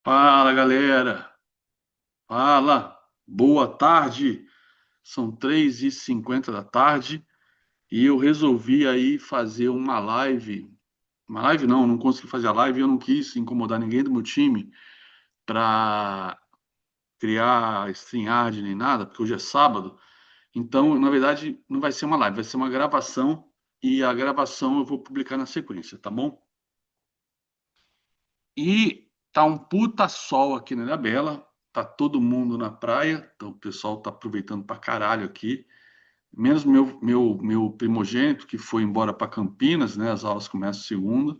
Fala, galera. Fala. Boa tarde. São 3h50 da tarde e eu resolvi aí fazer uma live. Uma live não consegui fazer a live, eu não quis incomodar ninguém do meu time para criar StreamYard nem nada, porque hoje é sábado. Então, na verdade, não vai ser uma live, vai ser uma gravação e a gravação eu vou publicar na sequência, tá bom? E tá um puta sol aqui na Ilhabela, tá todo mundo na praia, então o pessoal tá aproveitando pra caralho aqui. Menos meu primogênito, que foi embora para Campinas, né? As aulas começam segunda.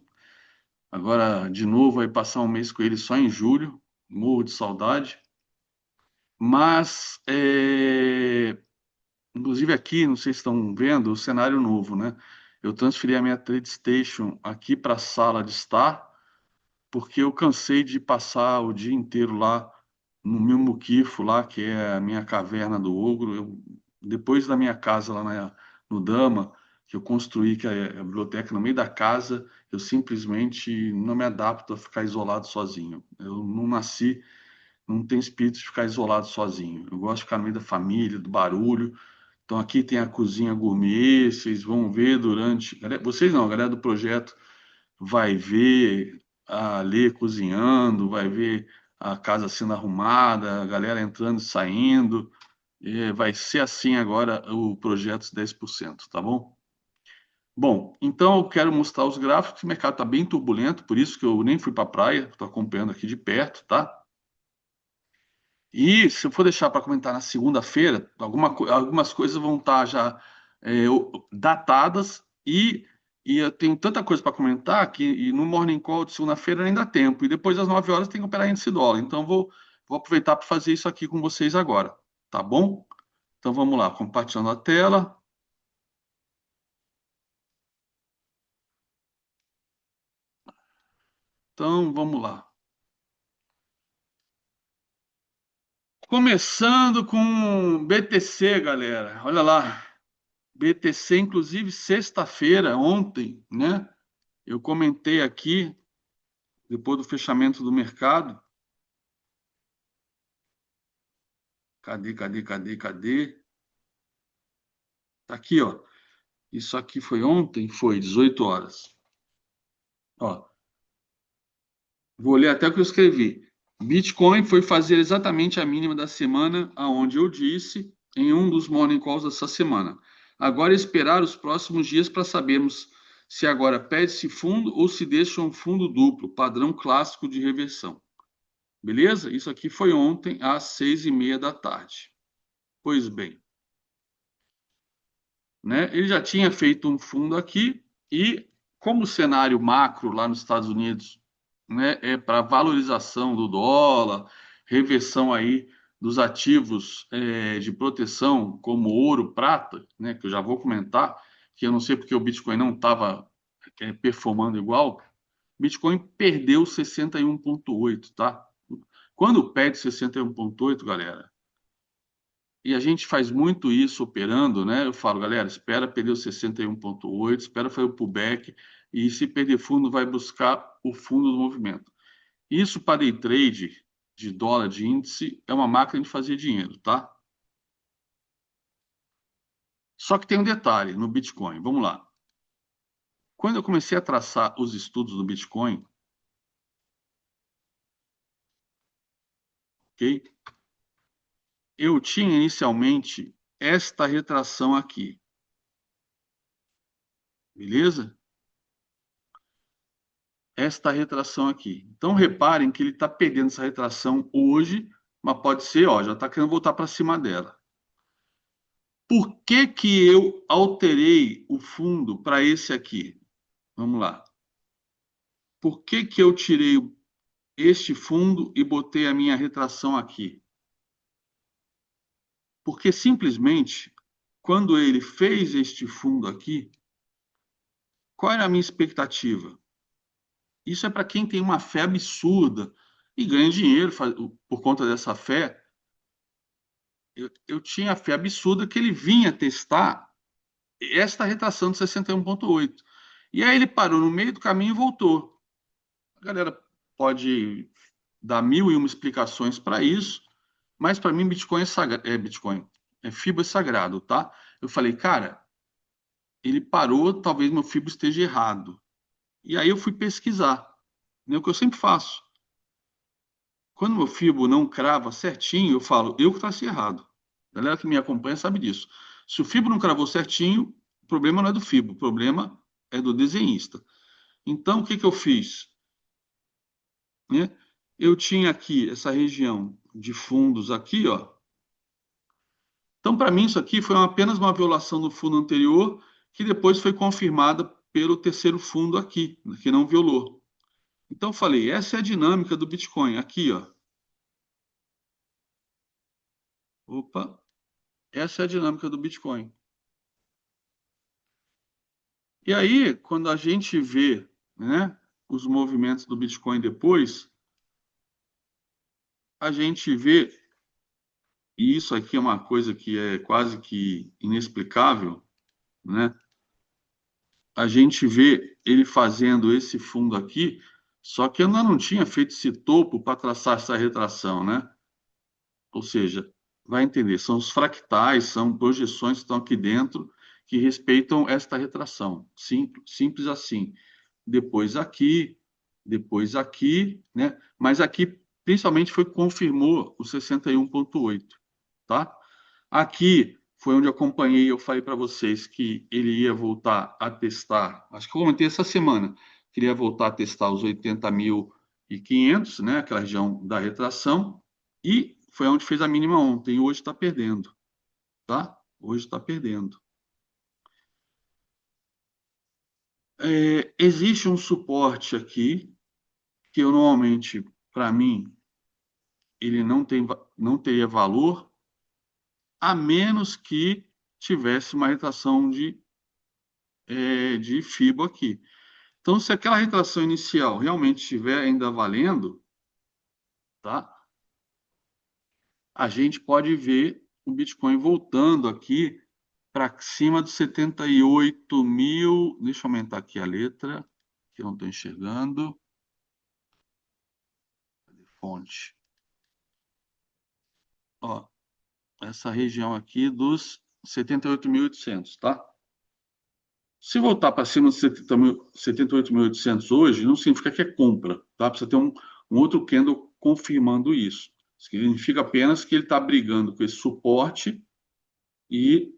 Agora, de novo, vai passar um mês com ele só em julho, morro de saudade. Mas, inclusive aqui, não sei se estão vendo, o cenário novo, né? Eu transferi a minha Trade Station aqui para a sala de estar porque eu cansei de passar o dia inteiro lá no meu muquifo lá, que é a minha caverna do ogro. Depois da minha casa lá no Dama, que eu construí, que é a biblioteca no meio da casa, eu simplesmente não me adapto a ficar isolado sozinho. Eu não nasci, não tenho espírito de ficar isolado sozinho. Eu gosto de ficar no meio da família, do barulho. Então aqui tem a cozinha gourmet, vocês vão ver durante. Vocês não, a galera do projeto vai ver a Lê cozinhando, vai ver a casa sendo arrumada, a galera entrando e saindo. Vai ser assim agora o projeto 10%, tá bom? Bom, então eu quero mostrar os gráficos. O mercado está bem turbulento, por isso que eu nem fui para a praia, estou acompanhando aqui de perto, tá? E se eu for deixar para comentar na segunda-feira, algumas coisas vão estar já datadas e eu tenho tanta coisa para comentar que e no Morning Call de segunda-feira nem dá tempo. E depois das 9 horas tem que operar índice dólar. Então vou aproveitar para fazer isso aqui com vocês agora, tá bom? Então vamos lá, compartilhando a tela. Então vamos lá. Começando com BTC, galera. Olha lá. BTC, inclusive, sexta-feira, ontem, né? Eu comentei aqui, depois do fechamento do mercado. Cadê? Tá aqui, ó. Isso aqui foi ontem? Foi, 18 horas. Ó, vou ler até o que eu escrevi. Bitcoin foi fazer exatamente a mínima da semana, aonde eu disse em um dos morning calls dessa semana. Agora é esperar os próximos dias para sabermos se agora pede-se fundo ou se deixa um fundo duplo, padrão clássico de reversão. Beleza? Isso aqui foi ontem às 6h30 da tarde. Pois bem, né? Ele já tinha feito um fundo aqui e, como o cenário macro lá nos Estados Unidos, né, é para valorização do dólar, reversão aí dos ativos de proteção, como ouro, prata, né, que eu já vou comentar, que eu não sei porque o Bitcoin não estava performando igual. Bitcoin perdeu 61,8, tá? Quando perde 61,8, galera, e a gente faz muito isso operando, né? Eu falo, galera, espera perder o 61,8, espera fazer o pullback, e se perder fundo, vai buscar o fundo do movimento. Isso para day trade de dólar de índice é uma máquina de fazer dinheiro, tá? Só que tem um detalhe no Bitcoin. Vamos lá. Quando eu comecei a traçar os estudos do Bitcoin, ok? Eu tinha inicialmente esta retração aqui, beleza? Esta retração aqui. Então, reparem que ele está perdendo essa retração hoje, mas pode ser, ó, já está querendo voltar para cima dela. Por que que eu alterei o fundo para esse aqui? Vamos lá. Por que que eu tirei este fundo e botei a minha retração aqui? Porque simplesmente, quando ele fez este fundo aqui, qual era a minha expectativa? Isso é para quem tem uma fé absurda e ganha dinheiro por conta dessa fé. Eu tinha a fé absurda que ele vinha testar esta retração de 61,8. E aí ele parou no meio do caminho e voltou. A galera pode. dar mil e uma explicações para isso, mas para mim Bitcoin Bitcoin, FIBO é sagrado, tá? Eu falei, cara, ele parou, talvez meu FIBO esteja errado. E aí eu fui pesquisar, né, o que eu sempre faço. Quando meu FIBO não crava certinho, eu falo, eu que estou errado. A galera que me acompanha sabe disso. Se o FIBO não cravou certinho, o problema não é do FIBO, o problema é do desenhista. Então, o que que eu fiz? Né? Eu tinha aqui essa região de fundos aqui, ó. Então, para mim, isso aqui foi apenas uma violação do fundo anterior, que depois foi confirmada pelo terceiro fundo aqui, que não violou. Então, eu falei, essa é a dinâmica do Bitcoin. Aqui, ó. Opa, essa é a dinâmica do Bitcoin. E aí, quando a gente vê, né, os movimentos do Bitcoin depois, a gente vê, e isso aqui é uma coisa que é quase que inexplicável, né? A gente vê ele fazendo esse fundo aqui, só que ainda não tinha feito esse topo para traçar essa retração, né? Ou seja, vai entender, são os fractais, são projeções que estão aqui dentro que respeitam esta retração. Simples, simples assim. Depois aqui, né? Mas aqui principalmente foi confirmou o 61,8, tá? Aqui foi onde eu acompanhei, eu falei para vocês que ele ia voltar a testar, acho que eu comentei essa semana, que ele ia voltar a testar os 80.500, né, aquela região da retração, e foi onde fez a mínima ontem, e hoje está perdendo, tá? Hoje está perdendo. Existe um suporte aqui, que eu normalmente, para mim, ele não teria valor, a menos que tivesse uma retração de FIBO aqui. Então, se aquela retração inicial realmente estiver ainda valendo, tá? A gente pode ver o Bitcoin voltando aqui para cima de 78 mil. Deixa eu aumentar aqui a letra, que eu não estou enxergando. Fonte. Ó, essa região aqui dos 78.800, tá? Se voltar para cima dos 78.800 hoje, não significa que é compra, tá? Precisa ter um outro candle confirmando isso. Significa apenas que ele está brigando com esse suporte e,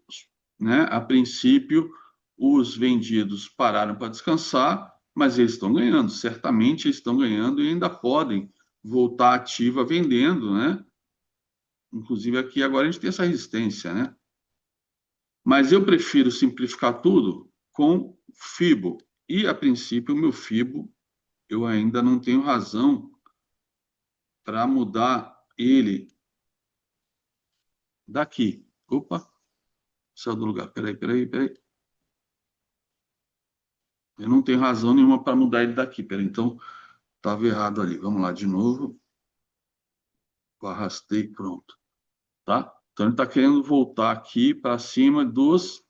né, a princípio, os vendidos pararam para descansar, mas eles estão ganhando, certamente eles estão ganhando e ainda podem voltar ativa vendendo, né? Inclusive aqui agora a gente tem essa resistência, né? Mas eu prefiro simplificar tudo com FIBO. E, a princípio, o meu FIBO, eu ainda não tenho razão para mudar ele daqui. Opa, saiu do lugar. Peraí. Eu não tenho razão nenhuma para mudar ele daqui. Peraí, então estava errado ali. Vamos lá de novo. Eu arrastei, pronto. Tá? Então ele está querendo voltar aqui para cima dos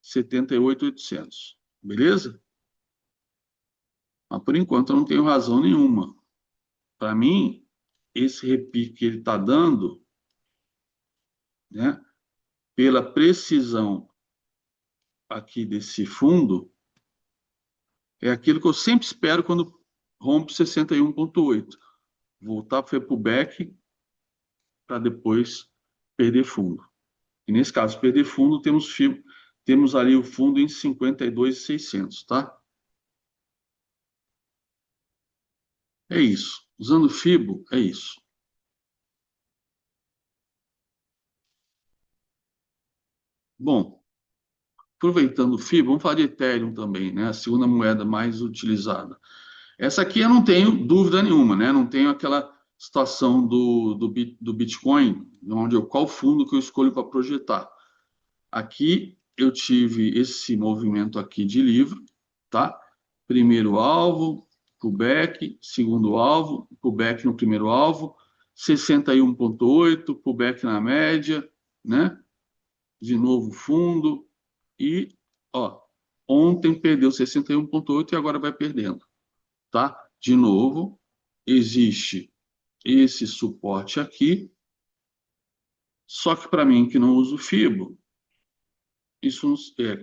78.800. Beleza? Mas por enquanto eu não tenho razão nenhuma. Para mim, esse repique que ele está dando, né, pela precisão aqui desse fundo, é aquilo que eu sempre espero quando rompe 61,8. Voltar para o back para depois perder fundo. E nesse caso, perder fundo, temos ali o fundo em 52.600, tá? É isso. Usando FIBO, é isso. Bom, aproveitando o FIBO, vamos falar de Ethereum também, né? A segunda moeda mais utilizada. Essa aqui eu não tenho dúvida nenhuma, né? Não tenho aquela situação do Bitcoin, onde qual fundo que eu escolho para projetar. Aqui eu tive esse movimento aqui de livro, tá? Primeiro alvo, pullback, segundo alvo, pullback no primeiro alvo, 61,8, pullback na média, né? De novo fundo e, ó, ontem perdeu 61,8 e agora vai perdendo, tá? De novo, existe esse suporte aqui, só que para mim que não uso FIBO, isso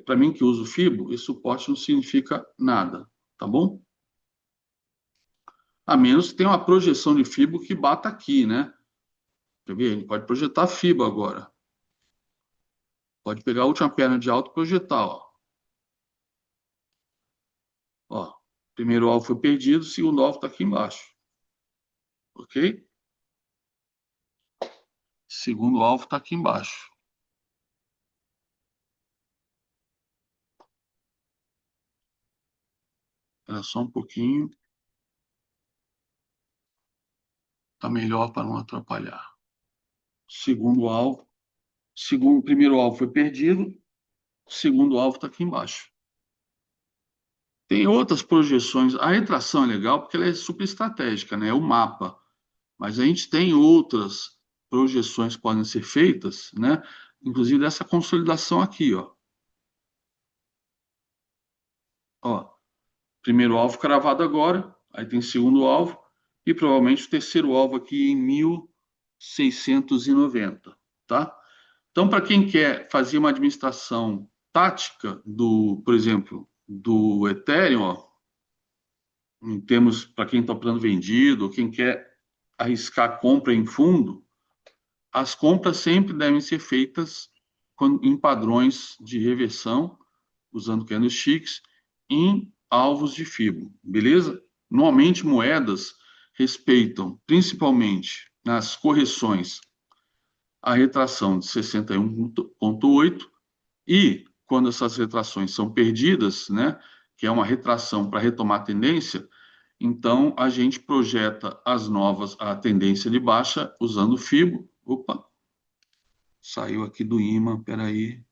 para mim que uso FIBO, esse suporte não significa nada, tá bom? A menos que tenha uma projeção de FIBO que bata aqui, né? Quer ver? A gente pode projetar FIBO agora. Pode pegar a última perna de alto e projetar, ó. Ó, primeiro alvo foi perdido, o segundo alvo está aqui embaixo. Ok? Segundo alvo está aqui embaixo. Era só um pouquinho. Tá melhor para não atrapalhar. Segundo alvo. Primeiro alvo foi perdido. Segundo alvo está aqui embaixo. Tem outras projeções. A retração é legal porque ela é super estratégica, né? É o mapa. Mas a gente tem outras projeções que podem ser feitas, né? Inclusive dessa consolidação aqui, ó. Ó, primeiro alvo cravado agora, aí tem segundo alvo, e provavelmente o terceiro alvo aqui em 1690, tá? Então, para quem quer fazer uma administração tática do, por exemplo, do Ethereum, ó, em termos para quem está operando vendido, ou quem quer arriscar compra em fundo, as compras sempre devem ser feitas em padrões de reversão, usando candlesticks, em alvos de FIBO, beleza? Normalmente, moedas respeitam, principalmente nas correções, a retração de 61,8 e, quando essas retrações são perdidas, né, que é uma retração para retomar a tendência, então a gente projeta as novas, a tendência de baixa usando o FIBO. Opa, saiu aqui do imã, peraí,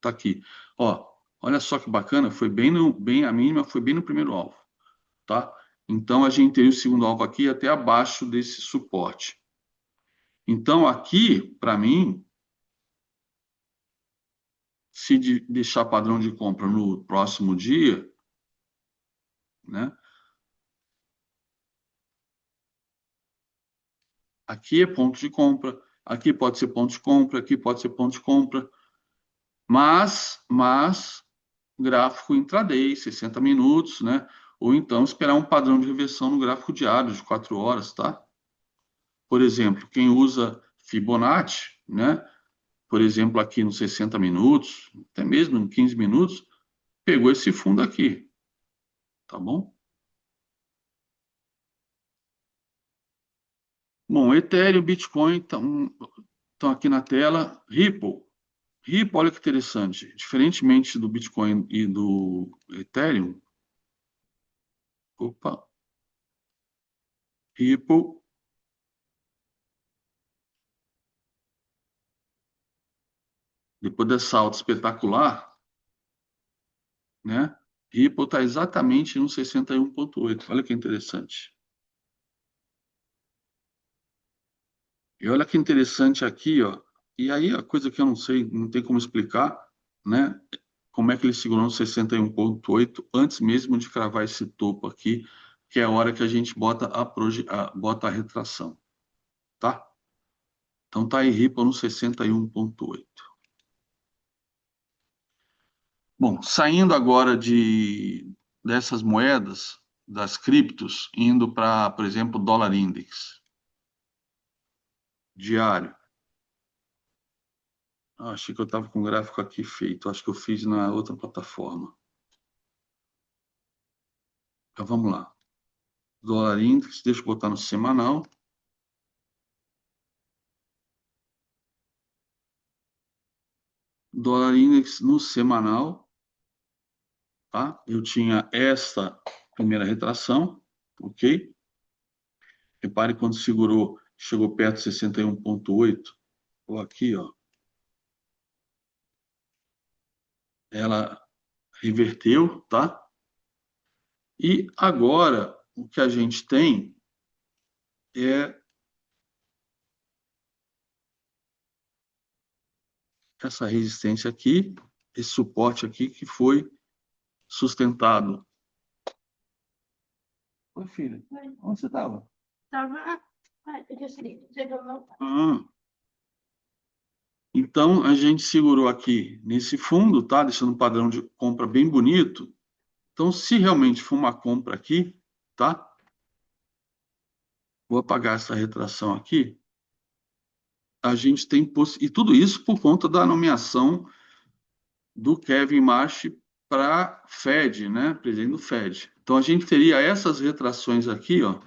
tá aqui. Ó, olha só que bacana, foi bem, bem a mínima, foi bem no primeiro alvo, tá? Então a gente teria o segundo alvo aqui até abaixo desse suporte. Então aqui, para mim, se deixar padrão de compra no próximo dia, né? Aqui é ponto de compra, aqui pode ser ponto de compra, aqui pode ser ponto de compra, mas gráfico intraday, 60 minutos, né? Ou então esperar um padrão de reversão no gráfico diário de 4 horas, tá? Por exemplo, quem usa Fibonacci, né? Por exemplo, aqui nos 60 minutos, até mesmo em 15 minutos, pegou esse fundo aqui, tá bom? Bom, Ethereum, Bitcoin estão aqui na tela. Ripple. Ripple, olha que interessante. Diferentemente do Bitcoin e do Ethereum, opa, Ripple, depois dessa alta espetacular, né? Ripple está exatamente no 61,8. Olha que interessante. E olha que interessante aqui, ó. E aí a coisa que eu não sei, não tem como explicar, né? Como é que ele segurou no 61,8 antes mesmo de cravar esse topo aqui, que é a hora que a gente bota a retração, tá? Então tá aí Ripple no 61,8. Bom, saindo agora dessas moedas, das criptos, indo para, por exemplo, dólar index diário. Achei que eu estava com o gráfico aqui feito. Acho que eu fiz na outra plataforma. Então vamos lá. Dólar index, deixa eu botar no semanal. Dólar index no semanal, tá? Eu tinha esta primeira retração, ok? Repare quando segurou, chegou perto de 61,8, ou aqui, ó. Ela reverteu, tá? E agora o que a gente tem é essa resistência aqui, esse suporte aqui que foi sustentado. Oi, filha. Oi. Onde você estava? Estava Ah, então, a gente segurou aqui nesse fundo, tá? Deixando um padrão de compra bem bonito. Então, se realmente for uma compra aqui, tá? Vou apagar essa retração aqui. A gente tem e tudo isso por conta da nomeação do Kevin Marsh para Fed, né? Presidente do Fed. Então, a gente teria essas retrações aqui, ó.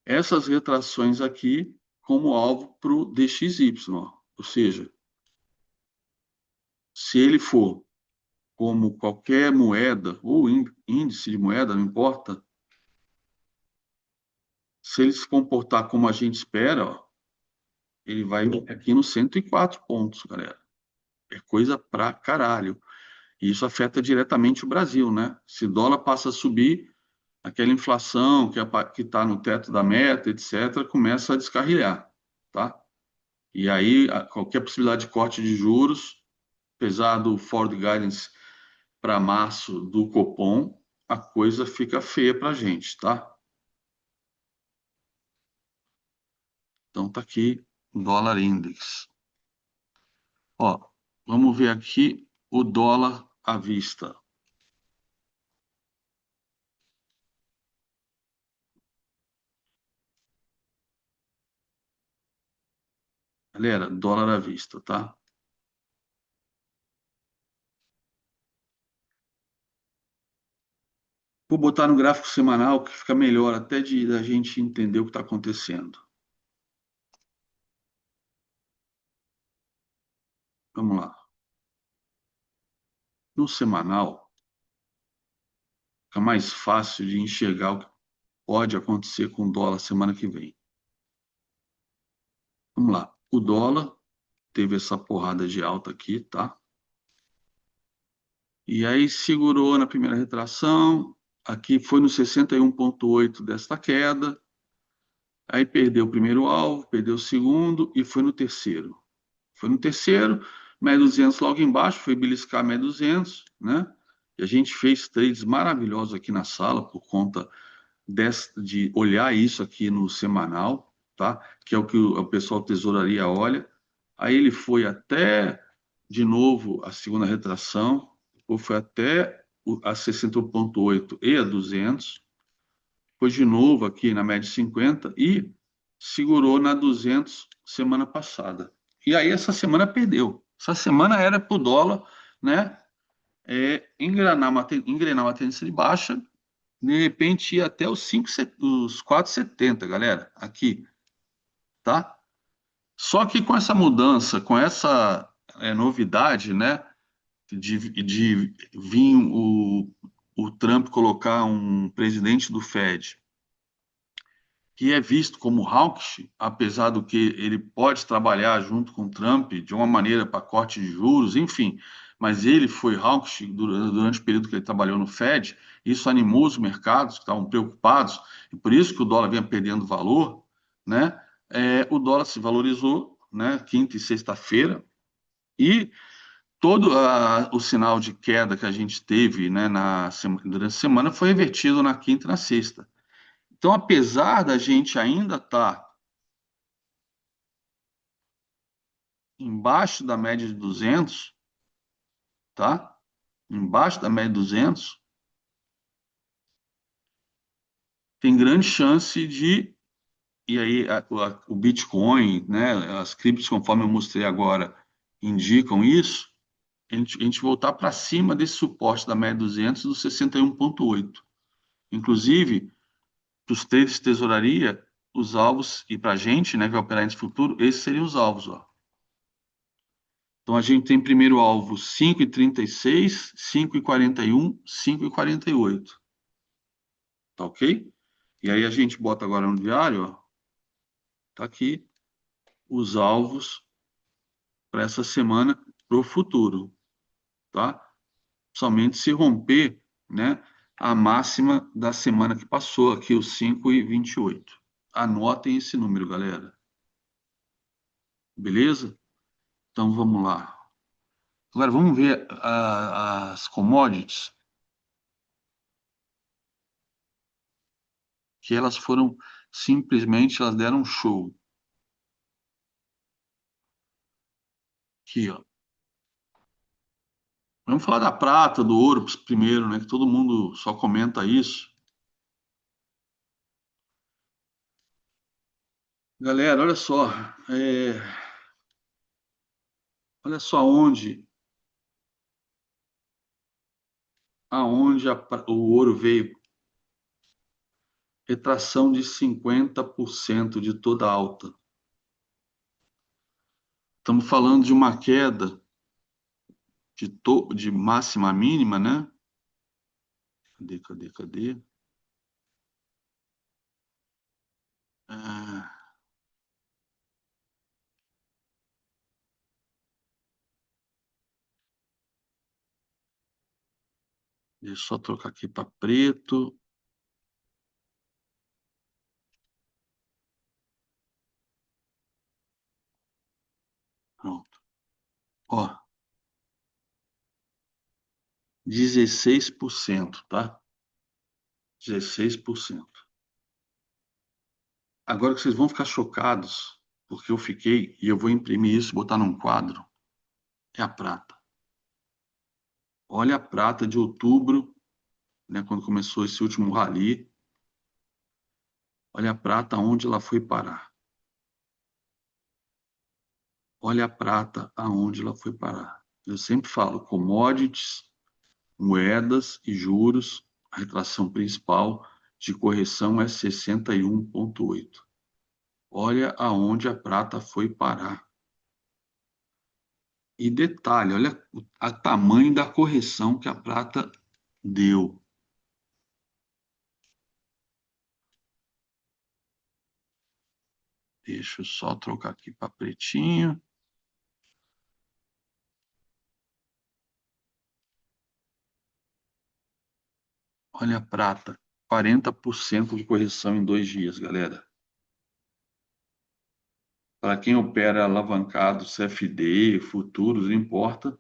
Essas retrações aqui como alvo para o DXY, ó. Ou seja, se ele for como qualquer moeda ou índice de moeda, não importa, se ele se comportar como a gente espera, ó, ele vai aqui nos 104 pontos, galera. É coisa pra caralho. E isso afeta diretamente o Brasil, né? Se o dólar passa a subir, aquela inflação que está no teto da meta, etc., começa a descarrilhar, tá? E aí, qualquer possibilidade de corte de juros, apesar do Forward Guidance para março do Copom, a coisa fica feia para a gente, tá? Então tá aqui o dólar index. Ó, vamos ver aqui o dólar à vista. Galera, dólar à vista, tá? Vou botar no gráfico semanal que fica melhor até de da gente entender o que está acontecendo. Vamos lá. No semanal, fica mais fácil de enxergar o que pode acontecer com o dólar semana que vem. Vamos lá. O dólar teve essa porrada de alta aqui, tá? E aí segurou na primeira retração, aqui foi no 61,8 desta queda, aí perdeu o primeiro alvo, perdeu o segundo e foi no terceiro. Foi no terceiro, média 200 logo embaixo, foi beliscar média 200, né? E a gente fez trades maravilhosos aqui na sala por conta de olhar isso aqui no semanal, tá? Que é o que o pessoal tesouraria olha. Aí ele foi até, de novo, a segunda retração, ou foi até a 60,8 e a 200, foi de novo aqui na média 50 e segurou na 200 semana passada. E aí essa semana perdeu. Essa semana era para o dólar, né? Engrenar uma tendência de baixa, de repente ir até os 4,70, galera, aqui, tá? Só que com essa mudança, com essa novidade, né, de vir o Trump colocar um presidente do Fed que é visto como hawkish, apesar do que ele pode trabalhar junto com o Trump de uma maneira para corte de juros, enfim, mas ele foi hawkish durante o período que ele trabalhou no Fed, isso animou os mercados que estavam preocupados, e por isso que o dólar vinha perdendo valor, né? O dólar se valorizou, né? Quinta e sexta-feira, e todo o sinal de queda que a gente teve, né, durante a semana foi revertido na quinta e na sexta. Então, apesar da gente ainda estar embaixo da média de 200, tá? Embaixo da média de 200, tem grande chance de, e aí o Bitcoin, né, as criptos, conforme eu mostrei agora, indicam isso, a gente voltar para cima desse suporte da média de 200 do 61,8. Inclusive, para os traders de tesouraria, os alvos, e para a gente, né, que vai operar nesse futuro, esses seriam os alvos, ó. Então, a gente tem primeiro alvo 5,36, 5,41, 5,48. Tá ok? E aí a gente bota agora no diário, ó, tá aqui os alvos para essa semana para o futuro, tá? Somente se romper, né, a máxima da semana que passou, aqui os 5,28. Anotem esse número, galera. Beleza? Então vamos lá. Agora vamos ver as commodities. que elas foram simplesmente, elas deram um show. Aqui, ó. Vamos falar da prata, do ouro primeiro, né? Que todo mundo só comenta isso. Galera, olha só aonde o ouro veio. Retração de 50% de toda a alta. Estamos falando de uma queda de máxima a mínima, né? Cadê? Ah, deixa eu só trocar aqui para preto. Pronto. Ó, 16%, tá? 16%. Agora que vocês vão ficar chocados, porque eu fiquei, e eu vou imprimir isso, botar num quadro, é a prata. Olha a prata de outubro, né, quando começou esse último rally. Olha a prata onde ela foi parar. Olha a prata aonde ela foi parar. Eu sempre falo, commodities, moedas e juros, a retração principal de correção é 61,8. Olha aonde a prata foi parar. E detalhe, olha o tamanho da correção que a prata deu. Deixa eu só trocar aqui para pretinho. Olha a prata, 40% de correção em 2 dias, galera. Para quem opera alavancado, CFD, futuros, não importa,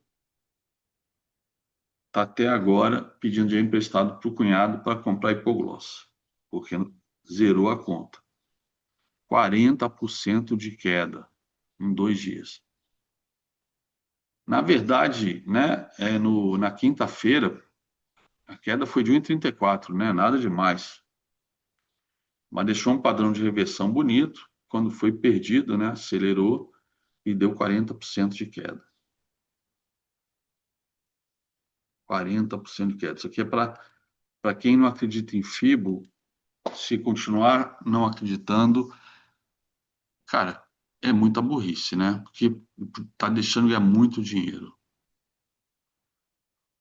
está até agora pedindo dinheiro emprestado para o cunhado para comprar hipogloss, porque zerou a conta. 40% de queda em 2 dias. Na verdade, né, na quinta-feira, a queda foi de 1,34, né, nada demais. Mas deixou um padrão de reversão bonito. Quando foi perdido, né, acelerou e deu 40% de queda. 40% de queda. Isso aqui é para quem não acredita em FIBO, se continuar não acreditando, cara, é muita burrice, né? Porque tá deixando ganhar muito dinheiro.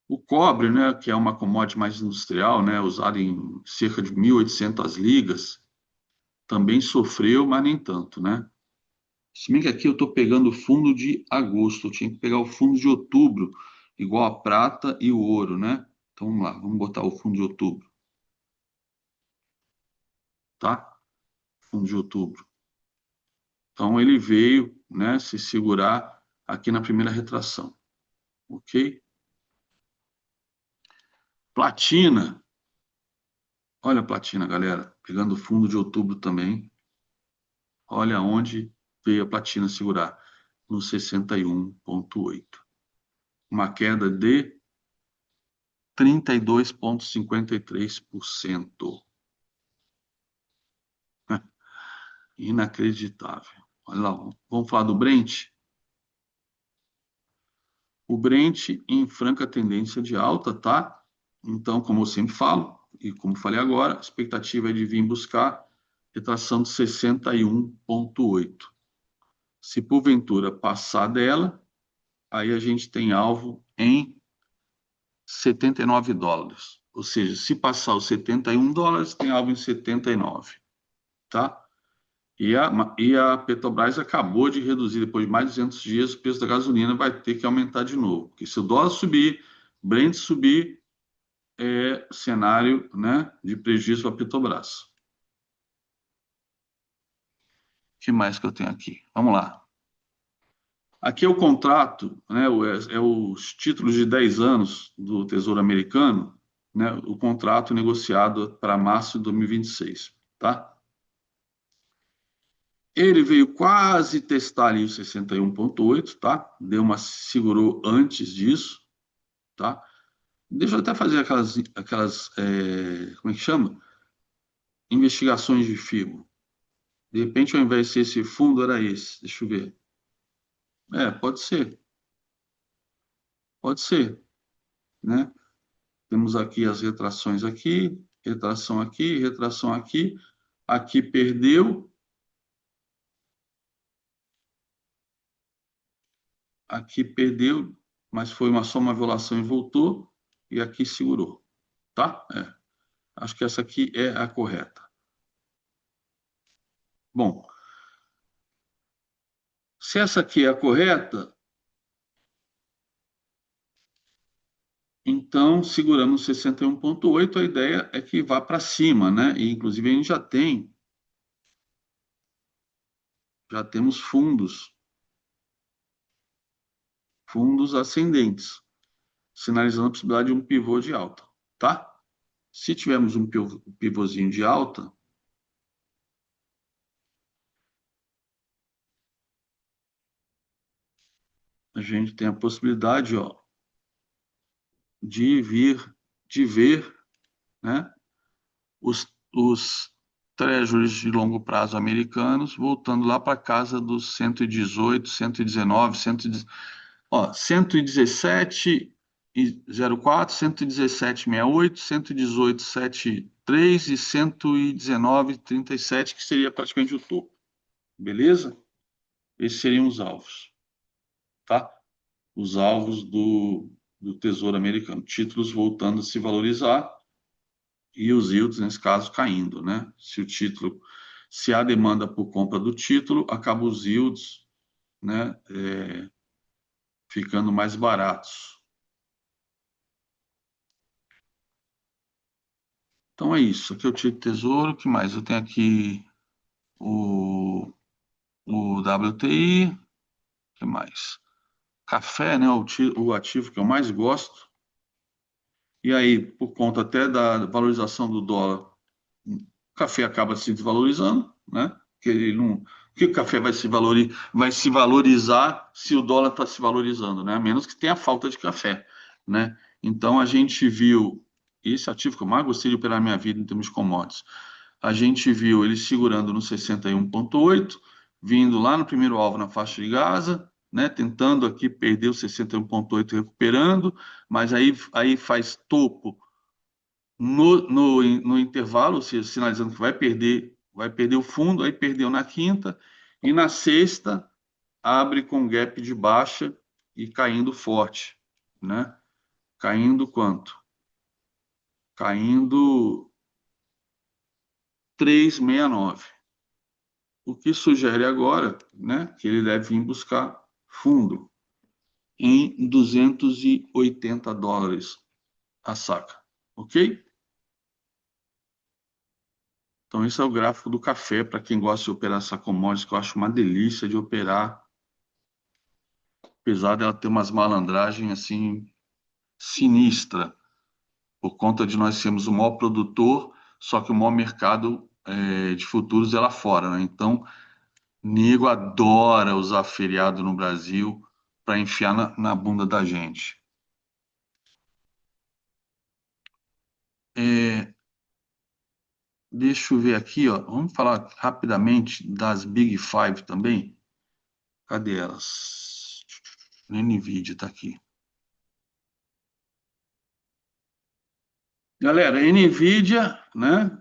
O cobre, né, que é uma commodity mais industrial, né, usada em cerca de 1.800 ligas, também sofreu, mas nem tanto, né? Se bem que aqui eu estou pegando o fundo de agosto, eu tinha que pegar o fundo de outubro, igual a prata e o ouro, né? Então vamos lá, vamos botar o fundo de outubro, tá? Fundo de outubro. Então ele veio, né, se segurar aqui na primeira retração, ok? Platina, olha a platina, galera, pegando o fundo de outubro também, olha onde veio a platina segurar, no 61,8. Uma queda de 32,53%. Inacreditável. Olha lá, vamos falar do Brent? O Brent em franca tendência de alta, tá? Então, como eu sempre falo, e como falei agora, a expectativa é de vir buscar retração de 61,8. Se porventura passar dela, aí a gente tem alvo em US$ 79. Ou seja, se passar os US$ 71, tem alvo em 79, tá? E a Petrobras acabou de reduzir, depois de mais de 200 dias, o preço da gasolina vai ter que aumentar de novo. Porque se o dólar subir, Brent subir, é cenário, né, de prejuízo para a Petrobras. O que mais que eu tenho aqui? Vamos lá. Aqui é o contrato, né, os títulos de 10 anos do Tesouro Americano, né, o contrato negociado para março de 2026. tá? Ele veio quase testar ali o 61,8, tá? Segurou antes disso, tá? Deixa eu até fazer como é que chama? Investigações de FIBO. De repente, ao invés de ser esse fundo, era esse. Deixa eu ver. Pode ser, né? Temos aqui as retrações aqui, retração aqui. Aqui perdeu, aqui perdeu, mas foi só uma violação e voltou. E aqui segurou, tá? Acho que essa aqui é a correta. Bom, se essa aqui é a correta, então seguramos 61,8, a ideia é que vá para cima, né? E inclusive a gente já temos fundos ascendentes, sinalizando a possibilidade de um pivô de alta, tá? Se tivermos um pivôzinho de alta, a gente tem a possibilidade, ó, de ver, né, os treasuries de longo prazo americanos voltando lá para casa dos 118, 119, 110, ó, 117,04, 117,68, 118,73 e 119,37, que seria praticamente o topo. Beleza? Esses seriam os alvos, tá? Os alvos do Tesouro Americano. Títulos voltando a se valorizar e os yields, nesse caso, caindo, né? Se há demanda por compra do título, acaba os yields, né, ficando mais baratos. Então é isso. Aqui é o título Tesouro. O que mais? Eu tenho aqui o, o WTI. O que mais? Café, né? O ativo que eu mais gosto. E aí, por conta até da valorização do dólar, o café acaba se desvalorizando, né? Que ele não, que o café vai se valorizar se o dólar está se valorizando, né? A menos que tenha falta de café, né? Então a gente viu esse ativo que eu mais gostei de operar na minha vida em termos de commodities. A gente viu ele segurando no 61,8, vindo lá no primeiro alvo na faixa de Gaza, né? Tentando aqui perder o 61,8, recuperando, mas aí faz topo no intervalo, ou seja, sinalizando que vai perder o fundo, aí perdeu na quinta, e na sexta abre com gap de baixa e caindo forte, né? Caindo quanto? Caindo 3,69. O que sugere agora, né, que ele deve vir buscar fundo em US$ 280 a saca, ok? Então, esse é o gráfico do café, para quem gosta de operar essa commodity, que eu acho uma delícia de operar, apesar dela ter umas malandragens assim sinistra, por conta de nós sermos o maior produtor, só que o maior mercado de futuros é lá fora, né? Então, nego adora usar feriado no Brasil para enfiar na bunda da gente. É, deixa eu ver aqui, ó. Vamos falar rapidamente das Big Five também. Cadê elas? NVIDIA está aqui. Galera, NVIDIA, né?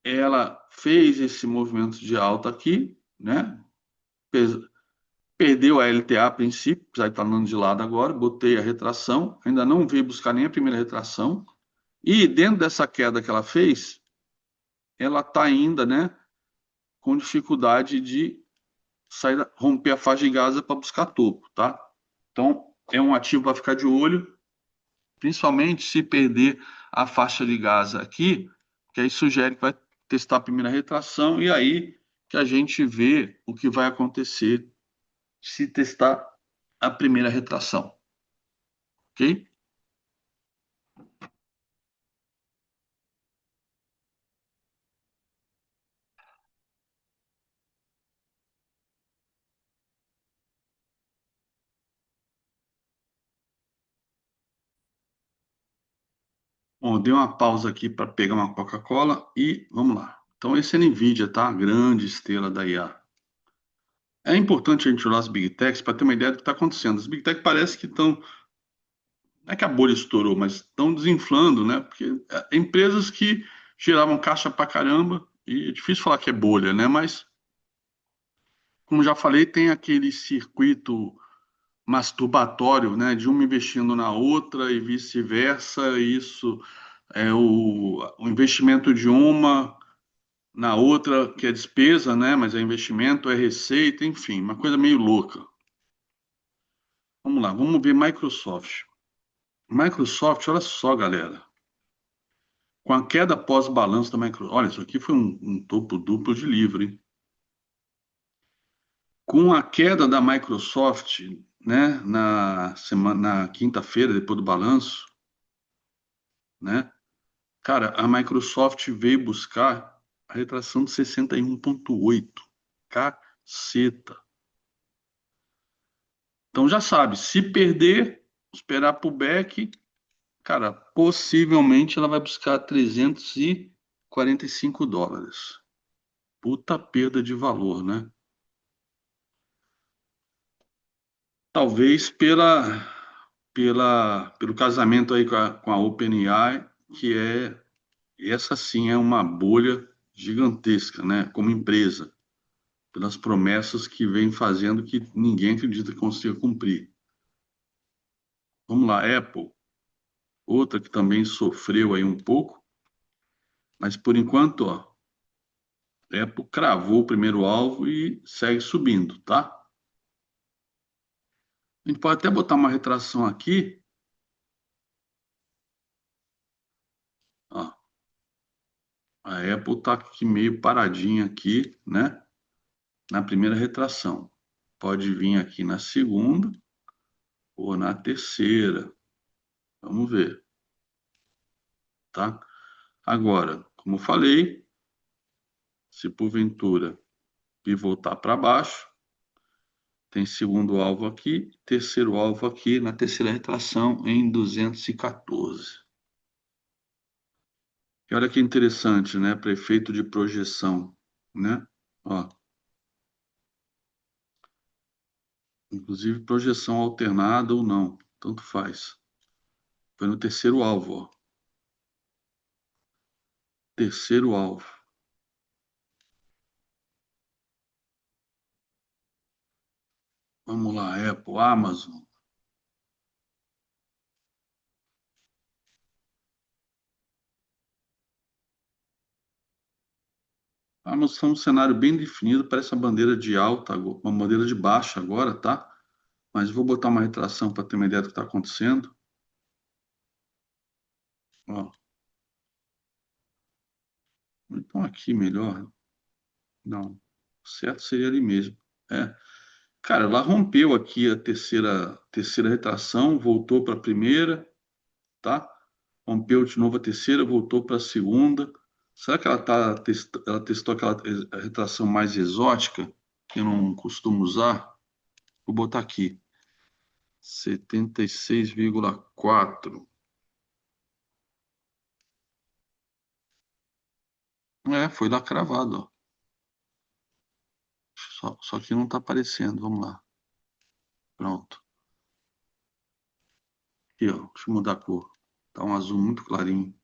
Ela fez esse movimento de alta aqui, né? Perdeu a LTA a princípio, já está andando de lado agora. Botei a retração, ainda não veio buscar nem a primeira retração. E dentro dessa queda que ela fez, ela está ainda, né? Com dificuldade de romper a faixa de Gaza para buscar topo, tá? Então, é um ativo para ficar de olho, principalmente se perder a faixa de Gaza aqui, que aí sugere que vai testar a primeira retração e aí que a gente vê o que vai acontecer se testar a primeira retração, ok? Bom, dei uma pausa aqui para pegar uma Coca-Cola e vamos lá. Então, esse é a NVIDIA, tá? A grande estrela da IA. É importante a gente olhar as Big Techs para ter uma ideia do que está acontecendo. As Big Tech parece que estão. Não é que a bolha estourou, mas estão desinflando, né? Porque empresas que geravam caixa pra caramba, e é difícil falar que é bolha, né? Mas, como já falei, tem aquele circuito masturbatório, né? De uma investindo na outra e vice-versa. Isso é o investimento de uma na outra, que é despesa, né? Mas é investimento, é receita, enfim, uma coisa meio louca. Vamos lá, vamos ver Microsoft. Microsoft, olha só, galera. Com a queda pós-balanço da Microsoft. Olha, isso aqui foi um topo duplo de livro, hein? Com a queda da Microsoft, né, na quinta-feira, depois do balanço, né? Cara, a Microsoft veio buscar a retração de 61,8. Caceta. Então já sabe, se perder, esperar pro back, cara, possivelmente ela vai buscar US$ 345. Puta perda de valor, né? Talvez pelo casamento aí com a OpenAI, que essa sim é uma bolha gigantesca, né? Como empresa, pelas promessas que vem fazendo que ninguém acredita que consiga cumprir. Vamos lá, Apple, outra que também sofreu aí um pouco, mas por enquanto, ó, Apple cravou o primeiro alvo e segue subindo, tá? A gente pode até botar uma retração aqui, ó, a Apple tá aqui meio paradinha aqui, né? Na primeira retração. Pode vir aqui na segunda ou na terceira. Vamos ver, tá? Agora, como eu falei, se porventura voltar para baixo, tem segundo alvo aqui, terceiro alvo aqui, na terceira retração em 214. E olha que interessante, né? Para efeito de projeção, né? Ó, inclusive projeção alternada ou não, tanto faz. Foi no terceiro alvo, ó. Terceiro alvo. Vamos lá, Apple, Amazon. Amazon está um cenário bem definido, parece uma bandeira de alta, uma bandeira de baixa agora, tá? Mas vou botar uma retração para ter uma ideia do que está acontecendo. Ó, então aqui melhor. Não, certo seria ali mesmo. É. Cara, ela rompeu aqui a terceira retração, voltou para a primeira, tá? Rompeu de novo a terceira, voltou para a segunda. Será que ela testou aquela retração mais exótica, que eu não costumo usar? Vou botar aqui, 76,4. É, foi lá cravado, ó. Só que não está aparecendo. Vamos lá. Pronto. Aqui, ó. Deixa eu mudar a cor. Tá um azul muito clarinho.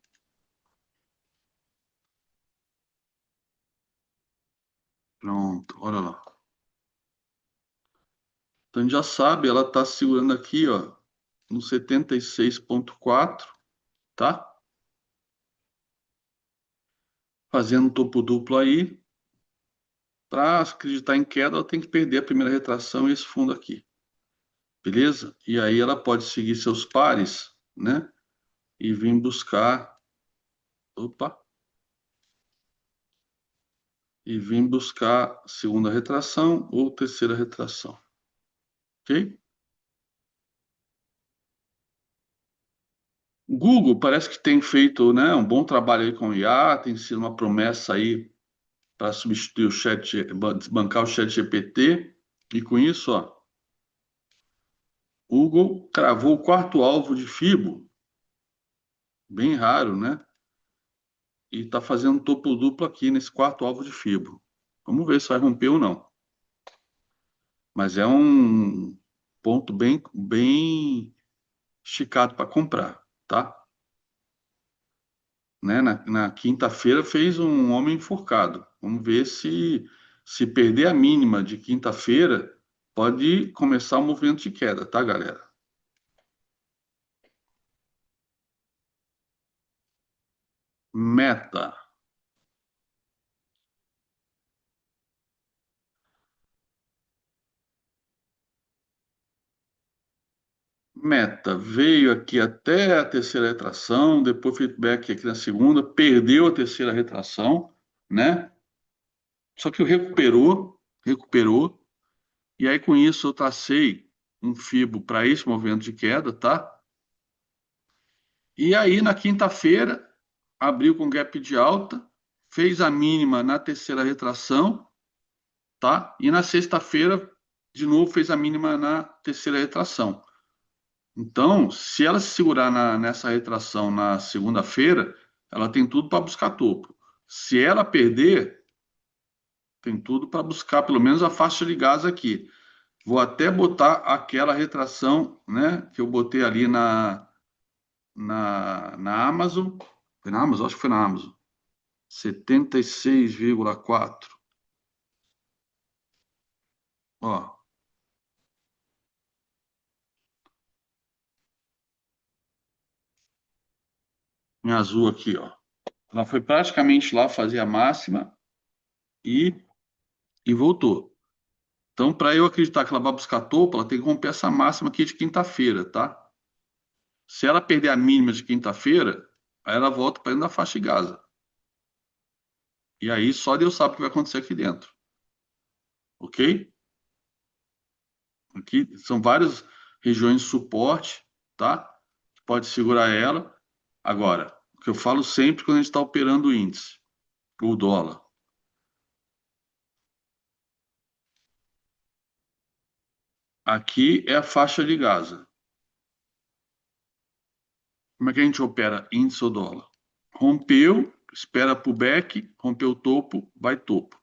Pronto, olha lá. Então a gente já sabe, ela está segurando aqui, ó, no 76,4, tá? Fazendo topo duplo aí. Para acreditar em queda, ela tem que perder a primeira retração e esse fundo aqui. Beleza? E aí ela pode seguir seus pares, né? E vir buscar. Opa! E vir buscar segunda retração ou terceira retração. Ok? Google parece que tem feito, né, um bom trabalho aí com o IA, tem sido uma promessa aí para substituir o chat, desbancar o chat GPT. E com isso, ó, Google cravou o quarto alvo de FIBO bem raro, né? E está fazendo topo duplo aqui nesse quarto alvo de fibro. Vamos ver se vai romper ou não. Mas é um ponto bem esticado para comprar, tá? Né? Na quinta-feira fez um homem enforcado. Vamos ver se perder a mínima de quinta-feira, pode começar o movimento de queda, tá, galera? Meta. Meta veio aqui até a terceira retração, depois feedback aqui na segunda, perdeu a terceira retração, né? Só que recuperou, e aí com isso eu tracei um fibo para esse movimento de queda, tá? E aí na quinta-feira abriu com gap de alta, fez a mínima na terceira retração, tá? E na sexta-feira de novo fez a mínima na terceira retração. Então, se ela se segurar nessa retração na segunda-feira, ela tem tudo para buscar topo. Se ela perder, tem tudo para buscar pelo menos a faixa de gás aqui. Vou até botar aquela retração, né, que eu botei ali na Amazon. Foi na Amazon? Acho que foi na Amazon. 76,4. Ó, em azul aqui, ó. Ela foi praticamente lá fazer a máxima e, e voltou. Então, para eu acreditar que ela vai buscar topo, ela tem que romper essa máxima aqui de quinta-feira, tá? Se ela perder a mínima de quinta-feira, aí ela volta para dentro da faixa de Gaza. E aí só Deus sabe o que vai acontecer aqui dentro, ok? Aqui são várias regiões de suporte, tá? Pode segurar ela. Agora, o que eu falo sempre quando a gente está operando o índice, o dólar. Aqui é a faixa de Gaza. Como é que a gente opera índice ou dólar? Rompeu, espera pullback, rompeu o topo, vai topo.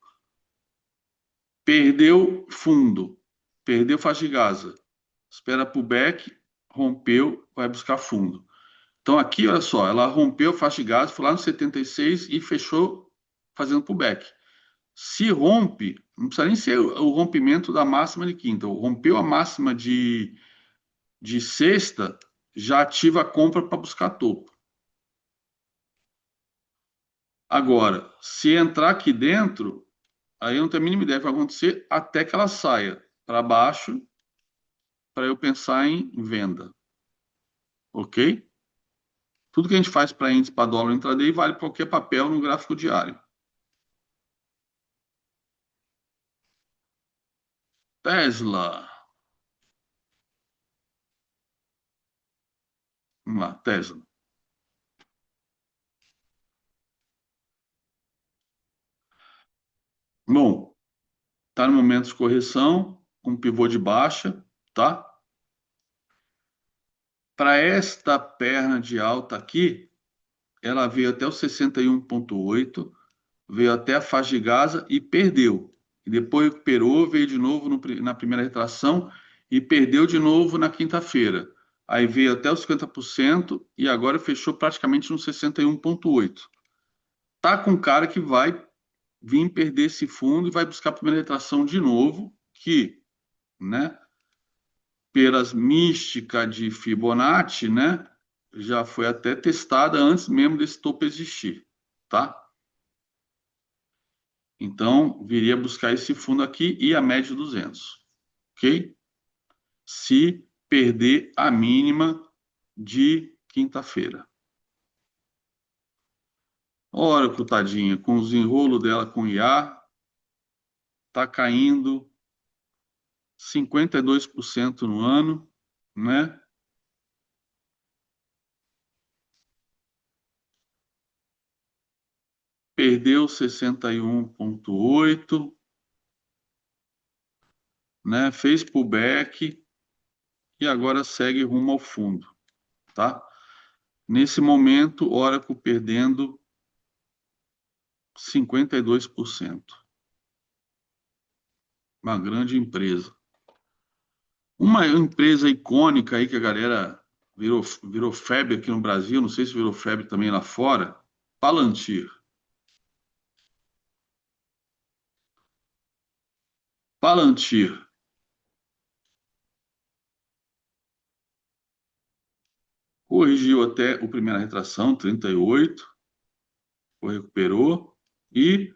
Perdeu fundo, perdeu faixa de Gaza, espera pullback, rompeu, vai buscar fundo. Então aqui, olha só, ela rompeu a faixa de Gaza, foi lá no 76 e fechou fazendo pullback. Se rompe, não precisa nem ser o rompimento da máxima de quinta, rompeu a máxima de sexta, já ativa a compra para buscar topo. Agora, se entrar aqui dentro, aí eu não tenho a mínima ideia do que vai acontecer até que ela saia para baixo para eu pensar em venda, ok? Tudo que a gente faz para índice, para dólar intraday vale para qualquer papel no gráfico diário. Tesla, vamos lá, Tesla. Bom, está no momento de correção, com pivô de baixa, tá? Para esta perna de alta aqui, ela veio até o 61,8, veio até a faixa de Gaza e perdeu. E depois recuperou, veio de novo na primeira retração e perdeu de novo na quinta-feira. Aí veio até os 50% e agora fechou praticamente no 61,8. Tá com cara que vai vir perder esse fundo e vai buscar a primeira retração de novo, que, né, pelas mística de Fibonacci, né, já foi até testada antes mesmo desse topo existir, tá? Então, viria buscar esse fundo aqui e a média 200, ok? Se perder a mínima de quinta-feira. Ora, cotadinha, com os enrolos dela com IA, tá caindo 52% no ano, né? Perdeu 61,8, né? Fez pullback e agora segue rumo ao fundo, tá? Nesse momento, Oracle perdendo 52%. Uma grande empresa. Uma empresa icônica aí que a galera virou febre aqui no Brasil, não sei se virou febre também lá fora, Palantir. Palantir corrigiu até o primeira retração, 38, recuperou, e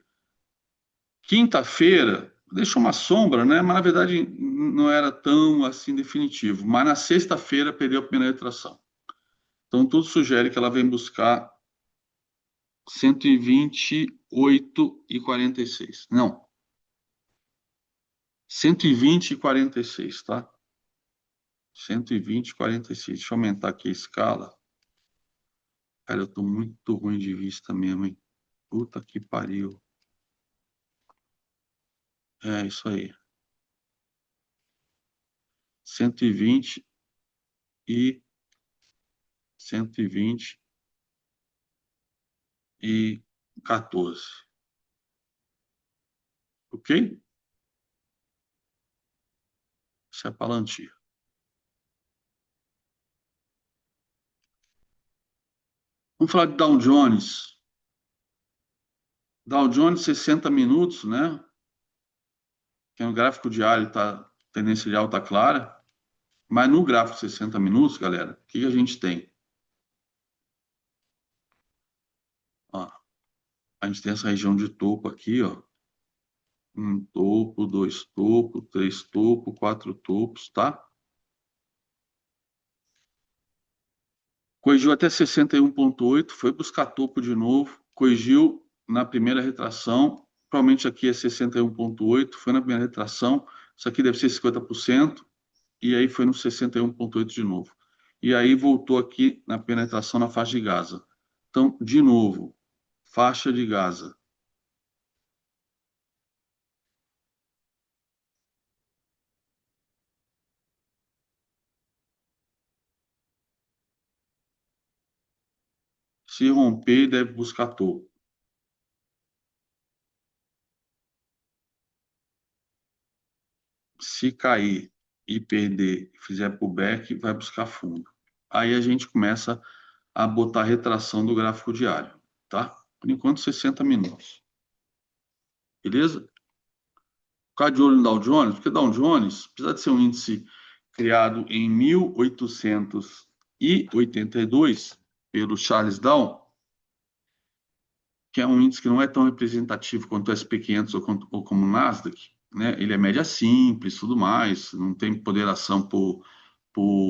quinta-feira deixou uma sombra, né? Mas na verdade não era tão assim definitivo. Mas na sexta-feira perdeu a primeira retração. Então tudo sugere que ela vem buscar 128,46. Não, 120,46, tá? 120,46. Deixa eu aumentar aqui a escala. Cara, eu tô muito ruim de vista mesmo, hein? Puta que pariu. É isso aí. 120 e 120,14. Ok? Isso é Palantir. Vamos falar de Dow Jones. Dow Jones 60 minutos, né? Que no gráfico diário tá tendencial tá clara, mas no gráfico 60 minutos, galera, o que a gente tem? Ó, a gente tem essa região de topo aqui, ó. Um topo, dois topos, três topos, quatro topos, tá? Corrigiu até 61,8, foi buscar topo de novo, corrigiu na primeira retração, provavelmente aqui é 61,8, foi na primeira retração, isso aqui deve ser 50%, e aí foi no 61,8 de novo. E aí voltou aqui na penetração na faixa de Gaza. Então, de novo, faixa de Gaza. Se romper, deve buscar topo. Se cair e perder, fizer pullback, vai buscar fundo. Aí a gente começa a botar a retração do gráfico diário, tá? Por enquanto, 60 minutos. Beleza? Ficar de olho no Dow Jones, porque Dow Jones, apesar de ser um índice criado em 1882 pelo Charles Dow, que é um índice que não é tão representativo quanto o SP500 ou como o Nasdaq, né? Ele é média simples, tudo mais, não tem ponderação por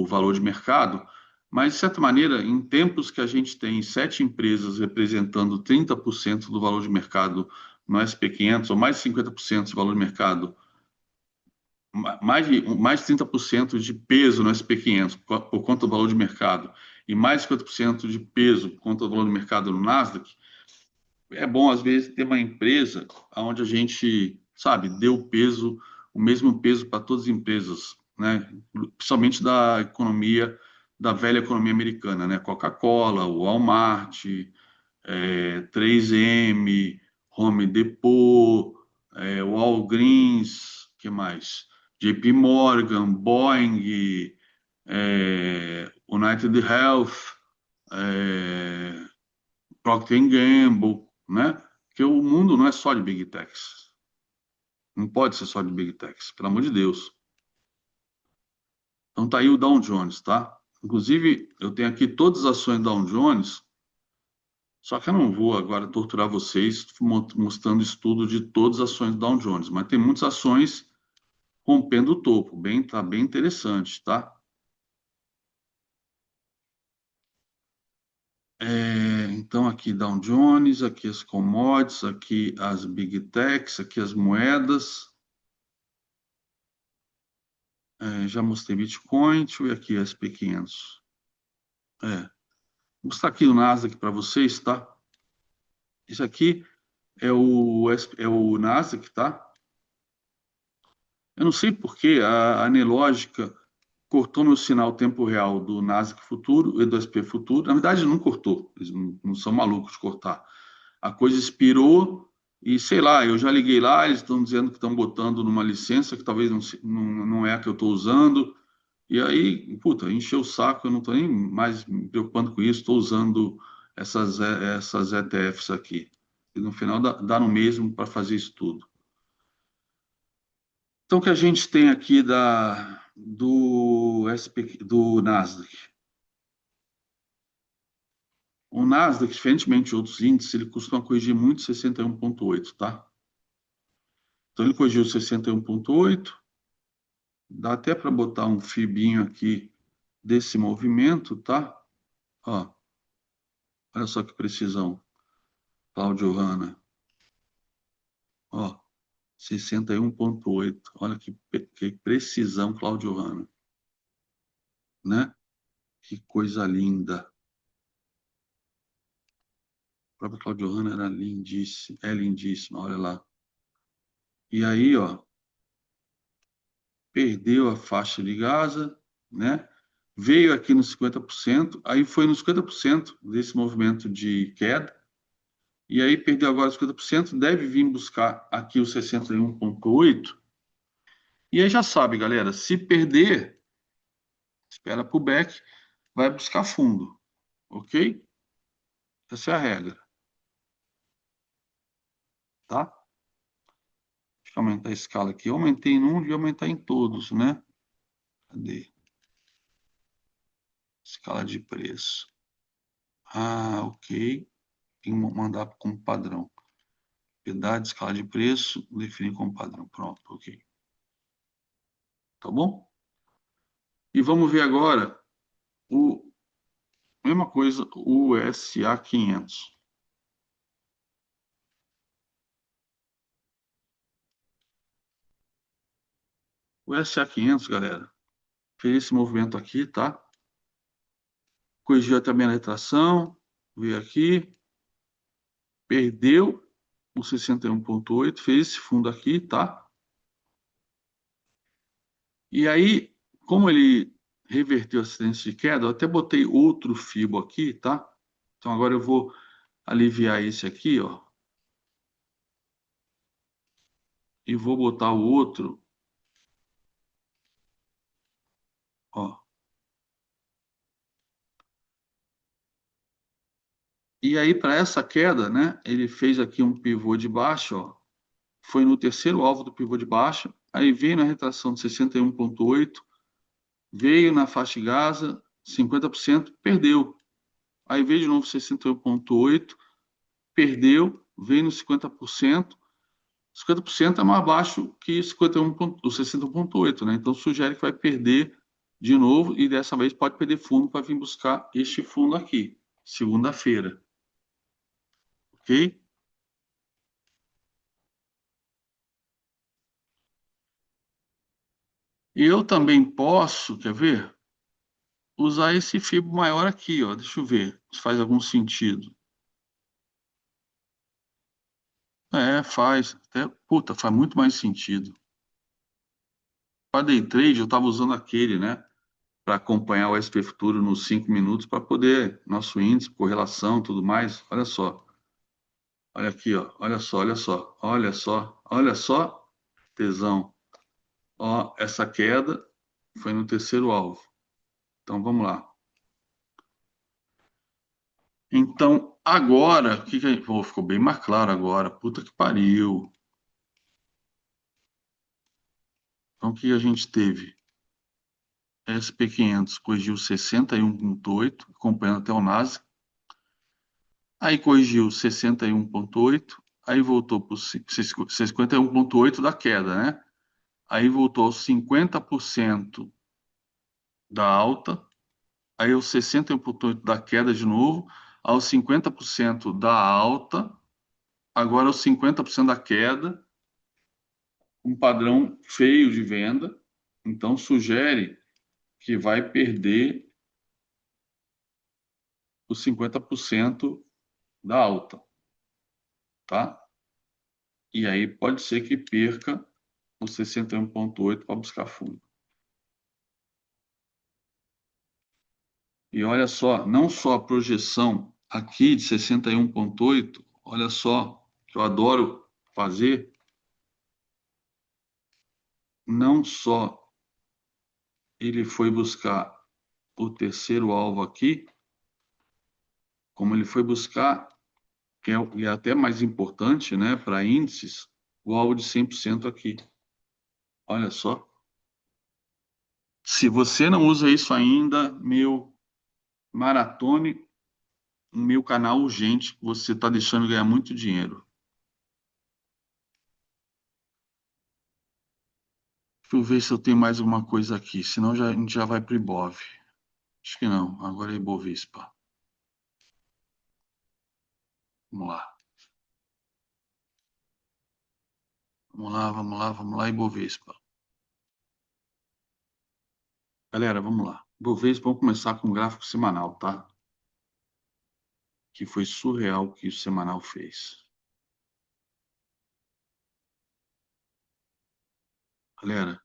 valor de mercado, mas, de certa maneira, em tempos que a gente tem sete empresas representando 30% do valor de mercado no SP500, ou mais de 50% do valor de mercado, mais de 30% de peso no SP500 por conta do valor de mercado, e mais de 50% de peso por conta do valor de mercado no Nasdaq, é bom, às vezes, ter uma empresa onde a gente, sabe, dê o peso, o mesmo peso para todas as empresas, né? Principalmente da economia, da velha economia americana, né? Coca-Cola, Walmart, 3M, Home Depot, Walgreens, que mais? JP Morgan, Boeing, United Health, é, Procter Gamble, né? Porque o mundo não é só de Big Techs. Não pode ser só de Big Techs, pelo amor de Deus. Então tá aí o Dow Jones, tá? Inclusive, eu tenho aqui todas as ações Dow Jones, só que eu não vou agora torturar vocês mostrando estudo de todas as ações Dow Jones, mas tem muitas ações rompendo o topo, tá bem interessante, tá? Então aqui Dow Jones, aqui as commodities, aqui as Big Techs, aqui as moedas. Já mostrei Bitcoin, deixa eu ver aqui SP500. É, vou mostrar aqui o Nasdaq para vocês, tá? Isso aqui é o Nasdaq, tá? Eu não sei por que a Anelógica cortou meu sinal tempo real do Nasdaq futuro e do SP futuro. Na verdade, não cortou, eles não são malucos de cortar. A coisa expirou e, sei lá, eu já liguei lá, eles estão dizendo que estão botando numa licença que talvez não é a que eu estou usando. E aí, puta, encheu o saco, eu não estou nem mais me preocupando com isso, estou usando essas ETFs aqui. E no final dá no mesmo para fazer isso tudo. Então, o que a gente tem aqui do Nasdaq? O Nasdaq, diferentemente de outros índices, ele costuma corrigir muito 61,8, tá? Então, ele corrigiu 61,8. Dá até para botar um fibinho aqui desse movimento, tá? Ó, olha só que precisão, Cláudio Hanna. Ó, 61,8. Olha que precisão, Cláudio Hanna, né? Que coisa linda. O próprio Cláudio Hanna era lindíssimo, é lindíssimo, olha lá. E aí, ó, perdeu a faixa de Gaza, né? Veio aqui nos 50%, aí foi nos 50% desse movimento de queda, e aí perdeu agora 50%, deve vir buscar aqui o 61,8. E aí já sabe, galera, se perder, espera pro back, vai buscar fundo, ok? Essa é a regra, tá? Deixa eu aumentar a escala aqui. Eu aumentei em um, devia aumentar em todos, né? Cadê? Escala de preço. Ah, ok. Tem que mandar como padrão. Propriedade, escala de preço, definir como padrão. Pronto, ok. Tá bom? E vamos ver agora o mesma coisa, o SA 500. O SA 500, galera, fez esse movimento aqui, tá? Corrigiu também a retração, veio aqui, perdeu o 61,8, fez esse fundo aqui, tá? E aí, como ele reverteu a tendência de queda, eu até botei outro fibo aqui, tá? Então agora eu vou aliviar esse aqui, ó, e vou botar o outro, ó. E aí, para essa queda, né, ele fez aqui um pivô de baixa, ó, foi no terceiro alvo do pivô de baixa, aí veio na retração de 61,8, veio na faixa de Gaza, 50%, perdeu. Aí veio de novo 61,8, perdeu, veio no 50%, 50% é mais baixo que 51, o 60,8, né? Então sugere que vai perder de novo e dessa vez pode perder fundo para vir buscar este fundo aqui, segunda-feira, ok? E eu também posso, quer ver? Usar esse fibro maior aqui, ó. Deixa eu ver se faz algum sentido. É, faz. Até, puta, faz muito mais sentido. Para day trade, eu estava usando aquele, né? Para acompanhar o SP Futuro nos 5 minutos, para poder, nosso índice, correlação, tudo mais. Olha só. Olha aqui, ó. Olha só, olha só. Olha só. Olha só. Tesão. Ó, essa queda foi no terceiro alvo. Então, vamos lá. Então, agora, o que que a gente... Pô, ficou bem mais claro agora. Puta que pariu. Então, o que a gente teve? SP500 corrigiu 61,8, acompanhando até o Nasdaq. Aí corrigiu 61,8, aí voltou para 51,8 da queda, né? Aí voltou aos 50% da alta, aí aos 61,8 da queda de novo, aos 50% da alta, agora aos 50% da queda, um padrão feio de venda. Então sugere que vai perder os 50% da alta, tá? E aí pode ser que perca o 61,8 para buscar fundo. E olha só, não só a projeção aqui de 61,8, olha só, que eu adoro fazer, não só ele foi buscar o terceiro alvo aqui, como ele foi buscar, que é até mais importante, né, para índices, o alvo de 100% aqui. Olha só. Se você não usa isso ainda, meu, maratone o meu canal urgente, você está deixando de ganhar muito dinheiro. Deixa eu ver se eu tenho mais alguma coisa aqui, senão a gente já vai para o Ibov. Acho que não, agora é Ibovespa. Vamos lá. Vamos lá, vamos lá, vamos lá, Ibovespa. Galera, vamos lá. Ibovespa, vamos começar com o gráfico semanal, tá? Que foi surreal o que o semanal fez. Galera,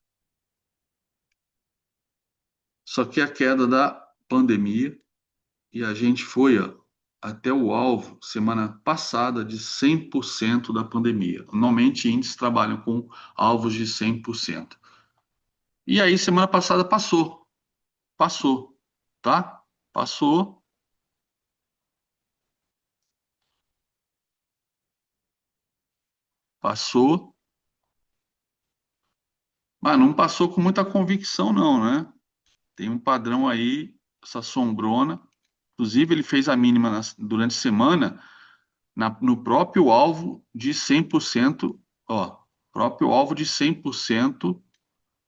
isso aqui é a queda da pandemia e a gente foi, ó, até o alvo semana passada de 100% da pandemia. Normalmente índices trabalham com alvos de 100%. E aí semana passada passou, tá? Passou, passou, mas não passou com muita convicção não, né? Tem um padrão aí, essa sombrona. Inclusive ele fez a mínima durante a semana no próprio alvo de 100%, ó, próprio alvo de 100%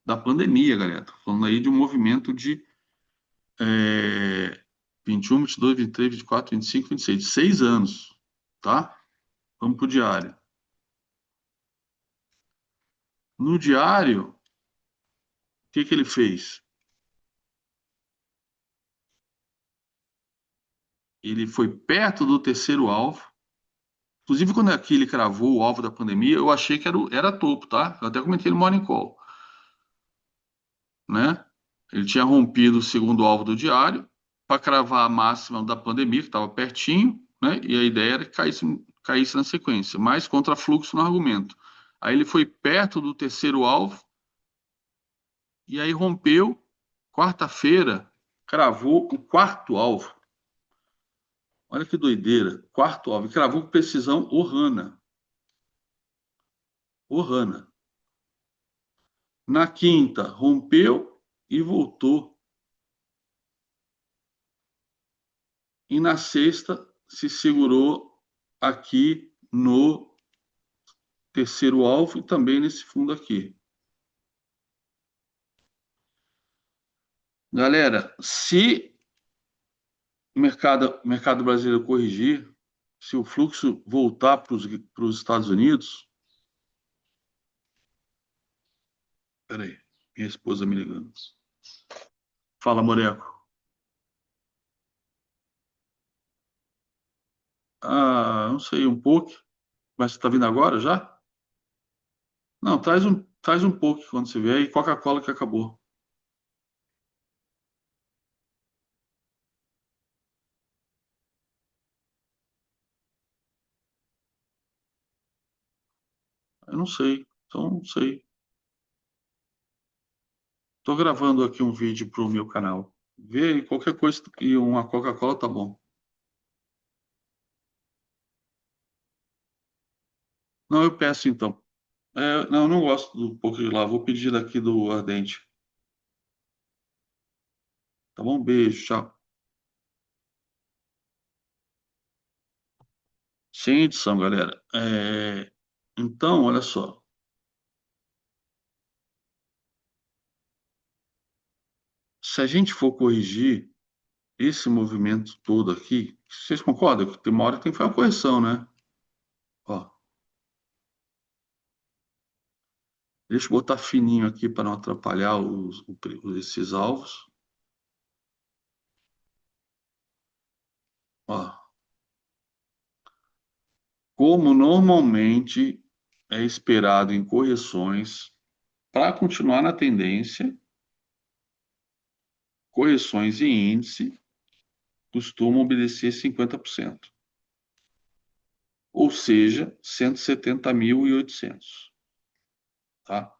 da pandemia, galera. Tô falando aí de um movimento de 21, 22, 23, 24, 25, 26, de 6 anos, tá? Vamos pro diário. No diário, o que que ele fez? Ele foi perto do terceiro alvo. Inclusive, quando aqui ele cravou o alvo da pandemia, eu achei que era topo, tá? Eu até comentei no Morning Call, né? Ele tinha rompido o segundo alvo do diário para cravar a máxima da pandemia, que estava pertinho, né? E a ideia era que caísse na sequência, mas contra fluxo no argumento. Aí ele foi perto do terceiro alvo e aí rompeu. Quarta-feira, cravou o quarto alvo. Olha que doideira. Quarto alvo. E cravou com precisão Ohana. Ohana. Na quinta, rompeu e voltou. E na sexta, se segurou aqui no terceiro alvo e também nesse fundo aqui. Galera, se o mercado brasileiro corrigir, se o fluxo voltar para os Estados Unidos. Peraí, minha esposa me ligando. Fala, Moreco. Ah, não sei, um pouco. Mas você está vindo agora já? Não, traz um pouco quando você vier e Coca-Cola que acabou. Eu não sei, então não sei. Estou gravando aqui um vídeo para o meu canal. Vê aí, qualquer coisa e uma Coca-Cola tá bom. Não, eu peço então. Não, eu não gosto do pouco de lá. Vou pedir daqui do Ardente. Tá bom? Beijo, tchau. Sem edição, galera. Então, olha só. Se a gente for corrigir esse movimento todo aqui, vocês concordam que tem uma hora que tem que fazer uma correção, né? Ó, deixa eu botar fininho aqui para não atrapalhar esses alvos. Ó, como normalmente é esperado em correções, para continuar na tendência, correções em índice. costuma obedecer 50%. Ou seja, 170.800, tá?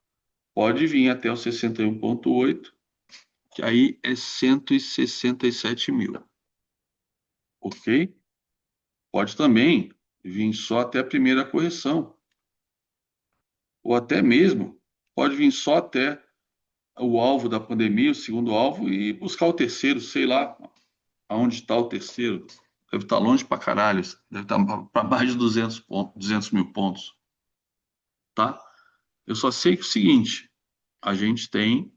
Pode vir até o 61,8, que aí é 167 mil, ok? Pode também vir só até a primeira correção, ou até mesmo pode vir só até o alvo da pandemia, o segundo alvo, e buscar o terceiro, sei lá aonde está o terceiro. Deve estar longe pra caralho, deve estar para mais de 200 pontos, 200 mil pontos, tá? Eu só sei que é o seguinte, a gente tem,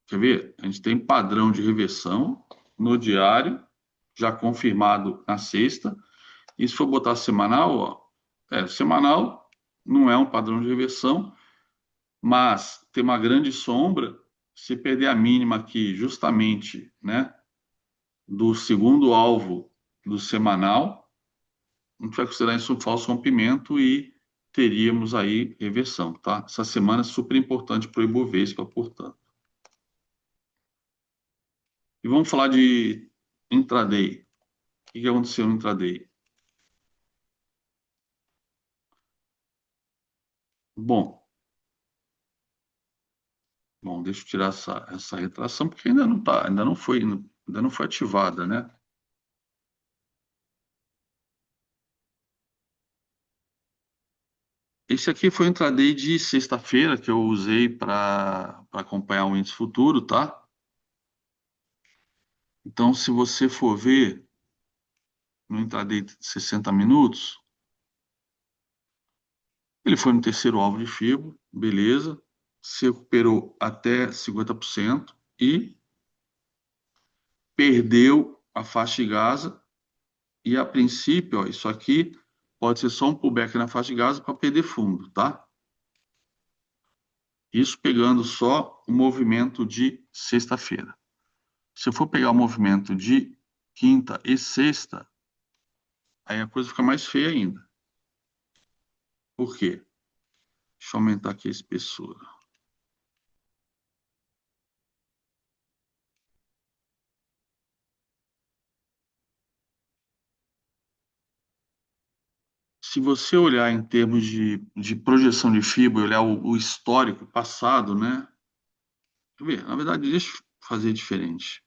quer ver? A gente tem padrão de reversão no diário, já confirmado na sexta, e se for botar semanal, ó, semanal não é um padrão de reversão, mas tem uma grande sombra, se perder a mínima aqui, justamente, né, do segundo alvo do semanal, a gente vai considerar isso um falso rompimento e teríamos aí reversão, tá? Essa semana é super importante para o Ibovespa, portanto. E vamos falar de intraday. O que aconteceu no intraday? Bom, bom, deixa eu tirar essa retração, porque ainda não tá, ainda não foi ativada, né? Esse aqui foi o intraday de sexta-feira que eu usei para acompanhar o índice futuro, tá? Então, se você for ver no intraday de 60 minutos, ele foi no terceiro alvo de Fibo, beleza, se recuperou até 50% e perdeu a faixa de Gaza. E a princípio, ó, isso aqui pode ser só um pullback na faixa de Gaza para perder fundo, tá? Isso pegando só o movimento de sexta-feira. Se eu for pegar o movimento de quinta e sexta, aí a coisa fica mais feia ainda. Por quê? Deixa eu aumentar aqui a espessura. Se você olhar em termos de projeção de FIBO, olhar o histórico passado, né? Quer ver? Na verdade, deixa eu fazer diferente.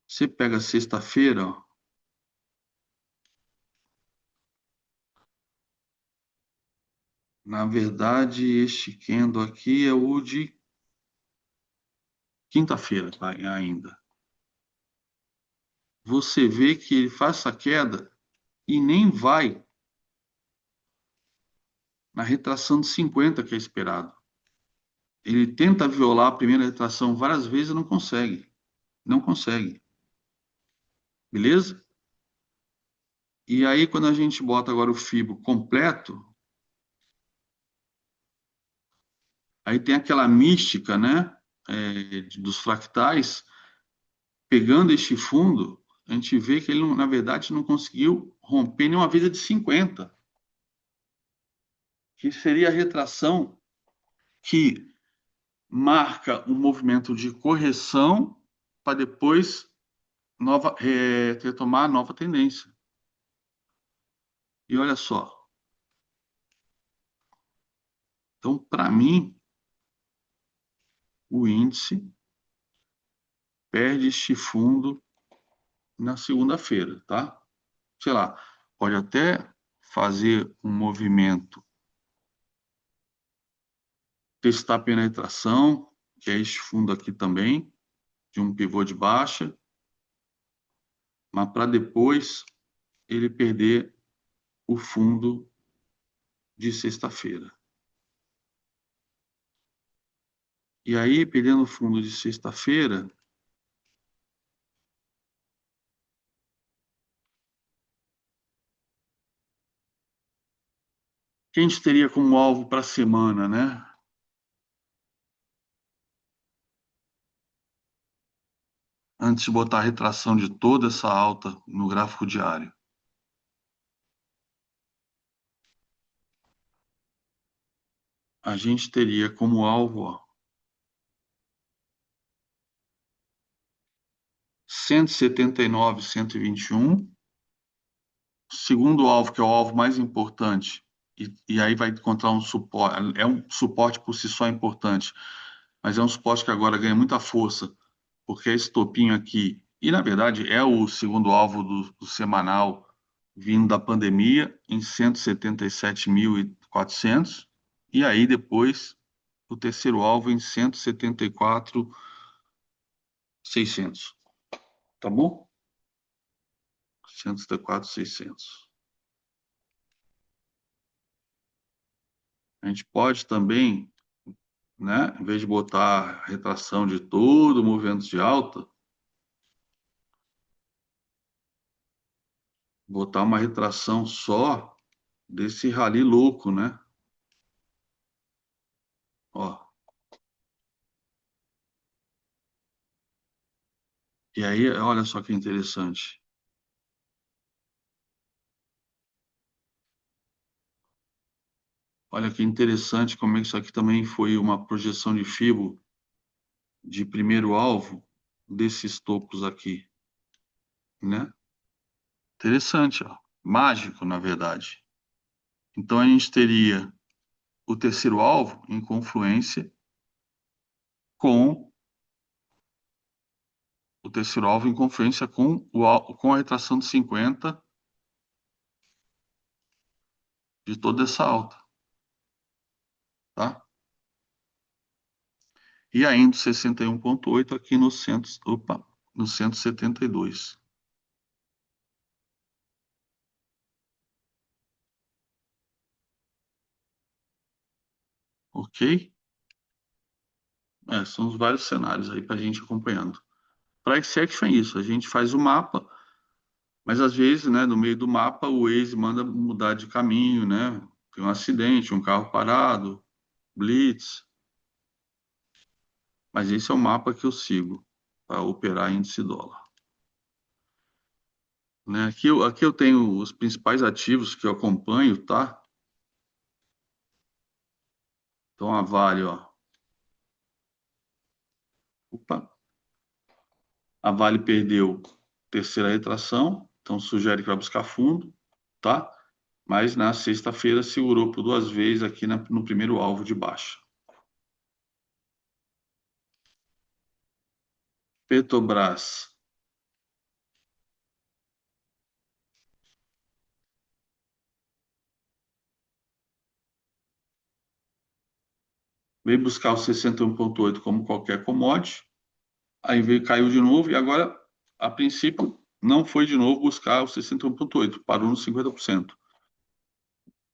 Você pega sexta-feira, ó, na verdade, este candle aqui é o de quinta-feira, tá? Ainda. Você vê que ele faz essa queda e nem vai na retração de 50 que é esperado. Ele tenta violar a primeira retração várias vezes e não consegue. Não consegue. Beleza? E aí, quando a gente bota agora o Fibo completo, aí tem aquela mística, né? Dos fractais, pegando este fundo, a gente vê que ele, na verdade, não conseguiu romper nenhuma vez a de 50, que seria a retração que marca um movimento de correção para depois retomar a nova tendência. E olha só, então, para mim, o índice perde este fundo na segunda-feira, tá? Sei lá, pode até fazer um movimento, testar a penetração, que é este fundo aqui também, de um pivô de baixa, mas para depois ele perder o fundo de sexta-feira. E aí, perdendo o fundo de sexta-feira, que a gente teria como alvo para a semana, né? Antes de botar a retração de toda essa alta no gráfico diário. A gente teria como alvo, ó, 179, 121. Segundo alvo, que é o alvo mais importante, e aí vai encontrar um suporte, é um suporte por si só importante, mas é um suporte que agora ganha muita força, porque é esse topinho aqui, e na verdade é o segundo alvo do semanal vindo da pandemia, em 177.400, e aí depois o terceiro alvo em 174.600, tá bom? 174.600. A gente pode também, né, em vez de botar retração de todo o movimento de alta, botar uma retração só desse rally louco, né? Ó, e aí, olha só que interessante. Olha que interessante como é que isso aqui também foi uma projeção de Fibo de primeiro alvo desses topos aqui, né? Interessante, ó. Mágico, na verdade. Então a gente teria o terceiro alvo em confluência com o terceiro alvo em confluência com com a retração de 50 de toda essa alta, tá? E ainda 61,8 aqui no centro, opa, no 172. Ok? É, são os vários cenários aí para a gente acompanhando. Price action é isso, a gente faz o mapa, mas às vezes, né, no meio do mapa, o Waze manda mudar de caminho, né? Tem um acidente, um carro parado, blitz, mas esse é o mapa que eu sigo para operar índice dólar. Né? Aqui eu tenho os principais ativos que eu acompanho, tá? Então a Vale, ó. Opa, a Vale perdeu terceira retração, então sugere que vai buscar fundo, tá? Mas na sexta-feira segurou por duas vezes aqui no primeiro alvo de baixa. Petrobras veio buscar o 61,8 como qualquer commodity, aí veio, caiu de novo e agora, a princípio, não foi de novo buscar o 61,8, parou no 50%.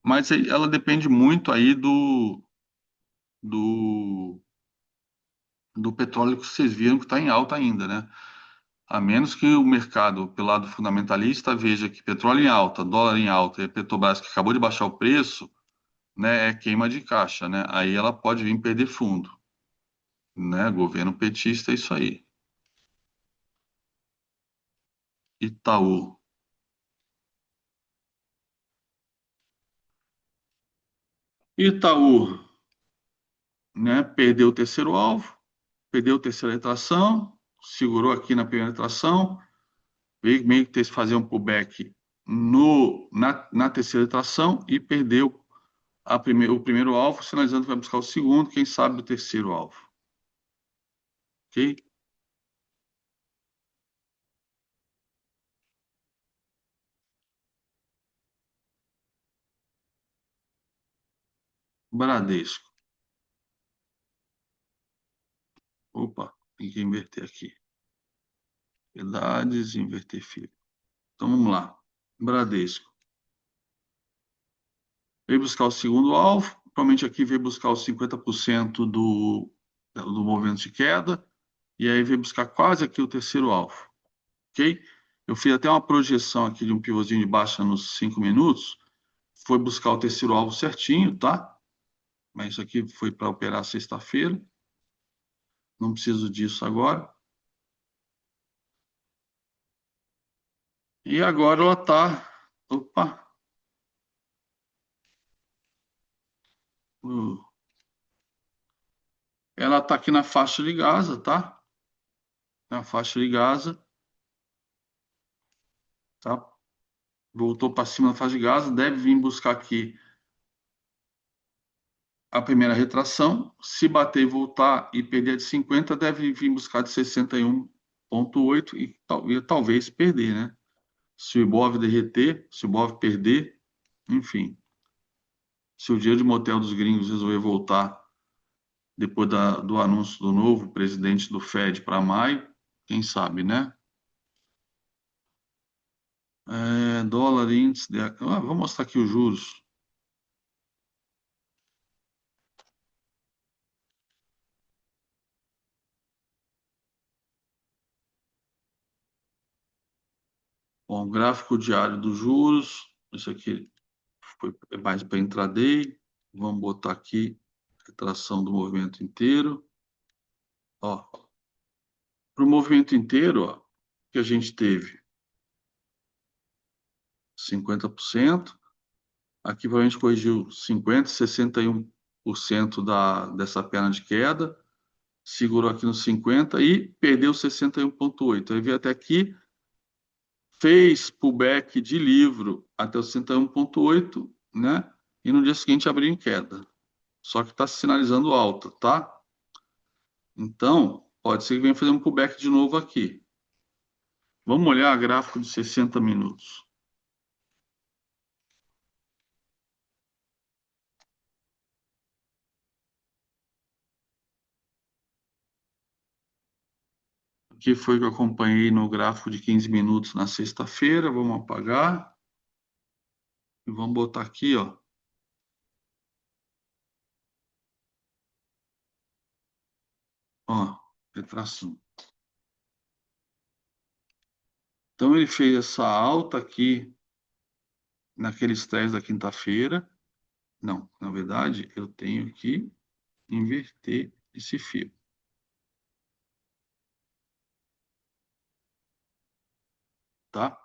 Mas aí ela depende muito aí do, do petróleo que vocês viram que está em alta ainda, né? A menos que o mercado, pelo lado fundamentalista, veja que petróleo em alta, dólar em alta e a Petrobras que acabou de baixar o preço, né, é queima de caixa, né? Aí ela pode vir perder fundo, né? Governo petista é isso aí. Itaú. Itaú, né, perdeu o terceiro alvo, perdeu a terceira retração, segurou aqui na primeira retração, veio meio que ter que fazer um pullback na terceira retração e perdeu o primeiro alvo, sinalizando que vai buscar o segundo, quem sabe o terceiro alvo. Ok? Bradesco. Opa, tem que inverter aqui. Propriedades, inverter fio. Então vamos lá. Bradesco. Veio buscar o segundo alvo, provavelmente aqui veio buscar os 50% do movimento de queda, e aí veio buscar quase aqui o terceiro alvo, ok? Eu fiz até uma projeção aqui de um pivôzinho de baixa nos 5 minutos, foi buscar o terceiro alvo certinho, tá? Mas isso aqui foi para operar sexta-feira, não preciso disso agora. E agora ela tá, opa, ela tá aqui na faixa de Gaza, tá? Na faixa de Gaza, tá? Voltou para cima da faixa de Gaza, deve vir buscar aqui a primeira retração. Se bater e voltar e perder de 50, deve vir buscar de 61,8 e talvez perder, né? Se o Ibov derreter, se o Ibov perder, enfim. Se o dia de motel dos gringos resolver voltar depois do anúncio do novo presidente do Fed para maio, quem sabe, né? Dólar, índice. Vou mostrar aqui os juros. Bom, gráfico diário dos juros. Isso aqui é mais para intraday. Vamos botar aqui retração do movimento inteiro. Ó, para o movimento inteiro, ó, que a gente teve 50%. Aqui provavelmente corrigiu 50, 61% dessa perna de queda. Segurou aqui no 50 e perdeu 61,8. Aí veio até aqui, fez pullback de livro até o 61,8, né? E no dia seguinte abriu em queda. Só que está sinalizando alta, tá? Então, pode ser que venha fazer um pullback de novo aqui. Vamos olhar gráfico de 60 minutos. Aqui foi que eu acompanhei no gráfico de 15 minutos na sexta-feira. Vamos apagar e vamos botar aqui, ó. Ó, retração. Então ele fez essa alta aqui naquele estresse da quinta-feira. Não, na verdade, eu tenho que inverter esse fio, tá?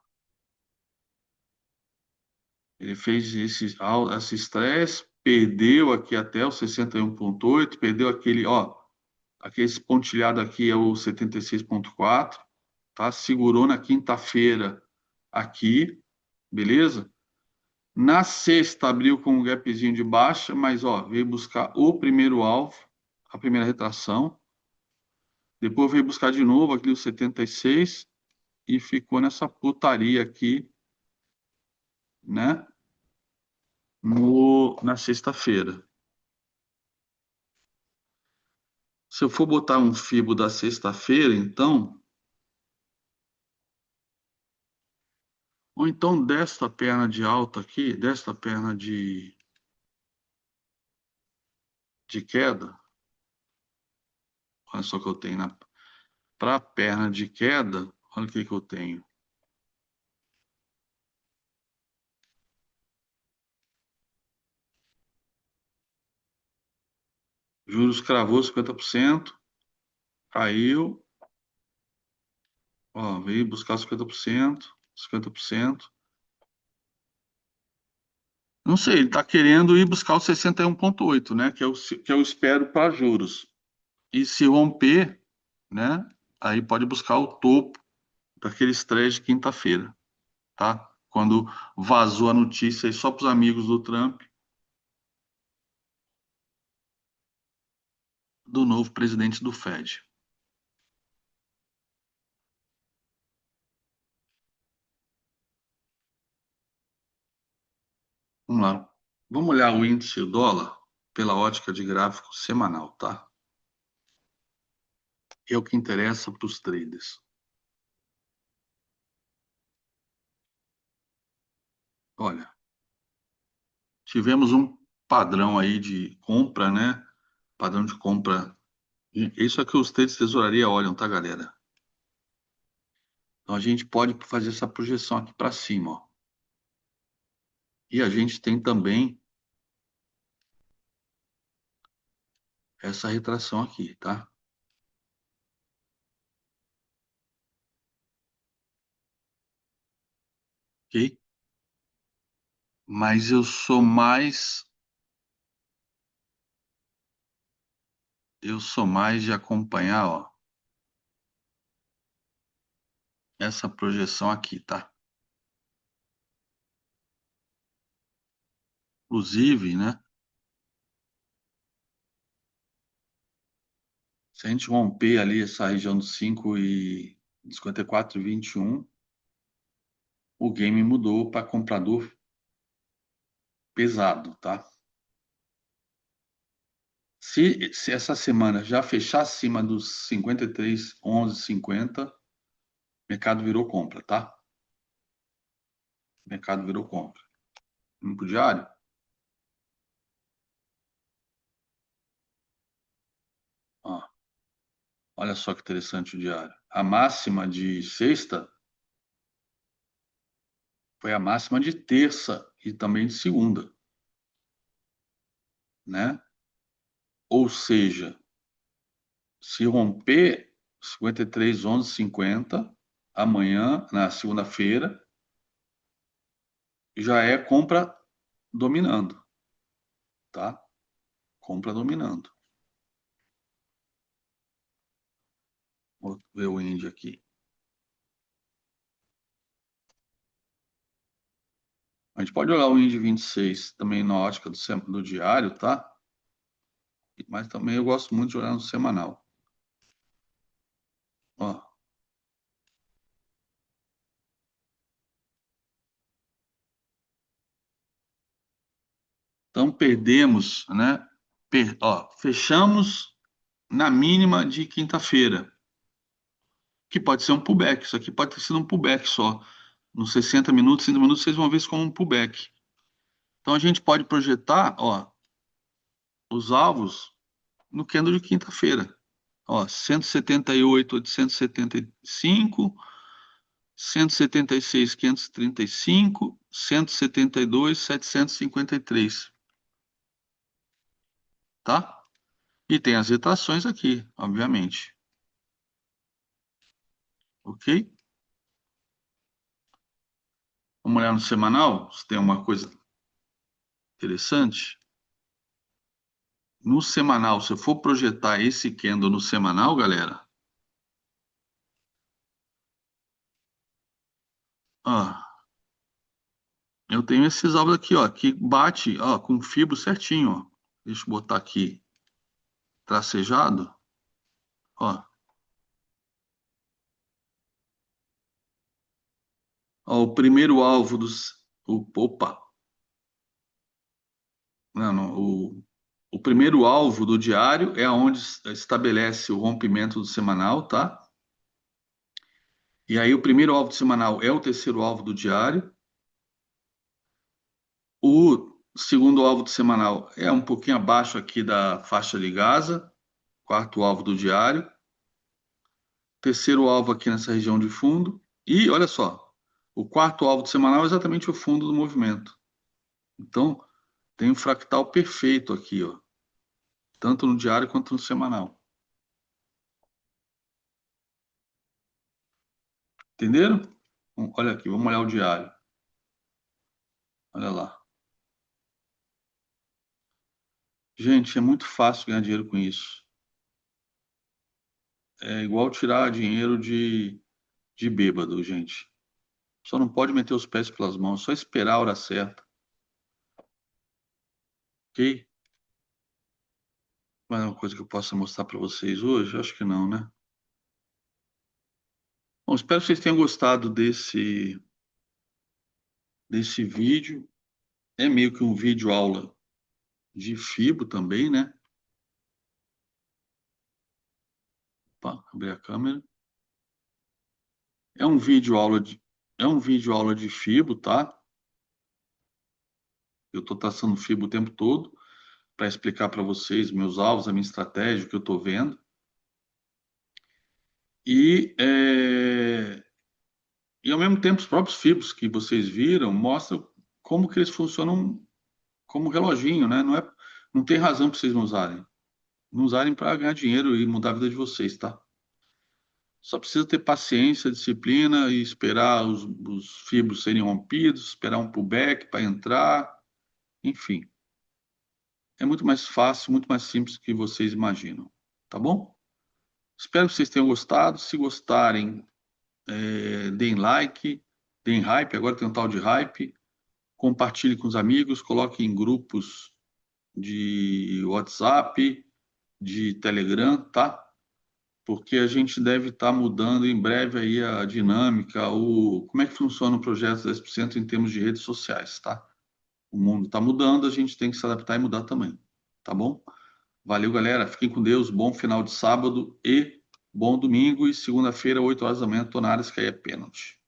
Ele fez esse estresse, perdeu aqui até o 61,8, perdeu aquele, ó, aquele pontilhado aqui é o 76,4, tá? Segurou na quinta-feira aqui, beleza? Na sexta abriu com um gapzinho de baixa, mas ó, veio buscar o primeiro alvo, a primeira retração. Depois veio buscar de novo aqui o 76 e ficou nessa putaria aqui, né? Na sexta-feira. Se eu for botar um fibo da sexta-feira, então, ou então desta perna de alta aqui, desta perna de queda, olha só o que eu tenho para a perna de queda, olha o que que eu tenho. Juros cravou 50%, caiu, ó, veio buscar 50%, 50%. Não sei, ele está querendo ir buscar o 61,8, né? Que eu espero para juros. E se romper, né? Aí pode buscar o topo daquele estresse de quinta-feira, tá? Quando vazou a notícia aí só para os amigos do Trump, do novo presidente do Fed. Vamos lá. Vamos olhar o índice do dólar pela ótica de gráfico semanal, tá? É o que interessa para os traders. Olha, tivemos um padrão aí de compra, né? Padrão de compra. Isso é que os traders de tesouraria olham, tá, galera? Então a gente pode fazer essa projeção aqui para cima, ó. E a gente tem também essa retração aqui, tá? Ok? Mas eu sou mais de acompanhar, ó, essa projeção aqui, tá? Inclusive, né? Se a gente romper ali essa região dos 5,54 e 21, o game mudou para comprador pesado, tá? Se essa semana já fechar acima dos 53,11,50, o mercado virou compra, tá? O mercado virou compra. Vamos pro diário? Ó, olha só que interessante o diário. A máxima de sexta foi a máxima de terça e também de segunda, né? Ou seja, se romper 53,11,50 amanhã, na segunda-feira, já é compra dominando, tá? Compra dominando. Vou ver o índio aqui. A gente pode olhar o índio 26 também na ótica do diário, tá? Mas também eu gosto muito de olhar no semanal. Ó, então perdemos, né? Ó, fechamos na mínima de quinta-feira, que pode ser um pullback. Isso aqui pode ter sido um pullback só. Nos 60 minutos, 30 minutos, vocês vão ver isso como um pullback. Então a gente pode projetar, ó, os alvos no candle de quinta-feira. Ó, 178,875, 176, 535, 172, 753, tá? E tem as retrações aqui, obviamente, ok? Vamos olhar no semanal, se tem uma coisa interessante. No semanal, se eu for projetar esse candle no semanal, galera, ó, eu tenho esses alvos aqui, ó, que bate, ó, com fibro certinho, ó. Deixa eu botar aqui tracejado, ó. Ó, o primeiro alvo dos, opa, não, não, o primeiro alvo do diário é onde estabelece o rompimento do semanal, tá? E aí o primeiro alvo do semanal é o terceiro alvo do diário. O segundo alvo do semanal é um pouquinho abaixo aqui da faixa de Gaza, quarto alvo do diário. Terceiro alvo aqui nessa região de fundo. E olha só, o quarto alvo do semanal é exatamente o fundo do movimento. Então, tem um fractal perfeito aqui, ó, tanto no diário quanto no semanal. Entenderam? Olha aqui, vamos olhar o diário. Olha lá. Gente, é muito fácil ganhar dinheiro com isso. É igual tirar dinheiro de bêbado, gente. Só não pode meter os pés pelas mãos, só esperar a hora certa, ok? Mais uma coisa que eu possa mostrar para vocês hoje? Acho que não, né? Bom, espero que vocês tenham gostado desse vídeo. É meio que um vídeo aula de Fibo também, né? Opa, abrir a câmera. É um vídeo aula de Fibo, tá? Eu estou traçando Fibo o tempo todo para explicar para vocês meus alvos, a minha estratégia, o que eu estou vendo. E, e ao mesmo tempo, os próprios Fibos que vocês viram mostram como que eles funcionam como reloginho, né? Não tem razão para vocês não usarem. Não usarem para ganhar dinheiro e mudar a vida de vocês, tá? Só precisa ter paciência, disciplina e esperar os fibros serem rompidos, esperar um pullback para entrar, enfim. É muito mais fácil, muito mais simples do que vocês imaginam, tá bom? Espero que vocês tenham gostado. Se gostarem, deem like, deem hype. Agora tem um tal de hype. compartilhe com os amigos, coloque em grupos de WhatsApp, de Telegram, tá? Porque a gente deve estar mudando em breve aí a dinâmica, como é que funciona o projeto 10% em termos de redes sociais, tá? O mundo está mudando, a gente tem que se adaptar e mudar também, tá bom? Valeu, galera. Fiquem com Deus. Bom final de sábado e bom domingo. E segunda-feira, 8 horas da manhã, tô na área, que aí é pênalti.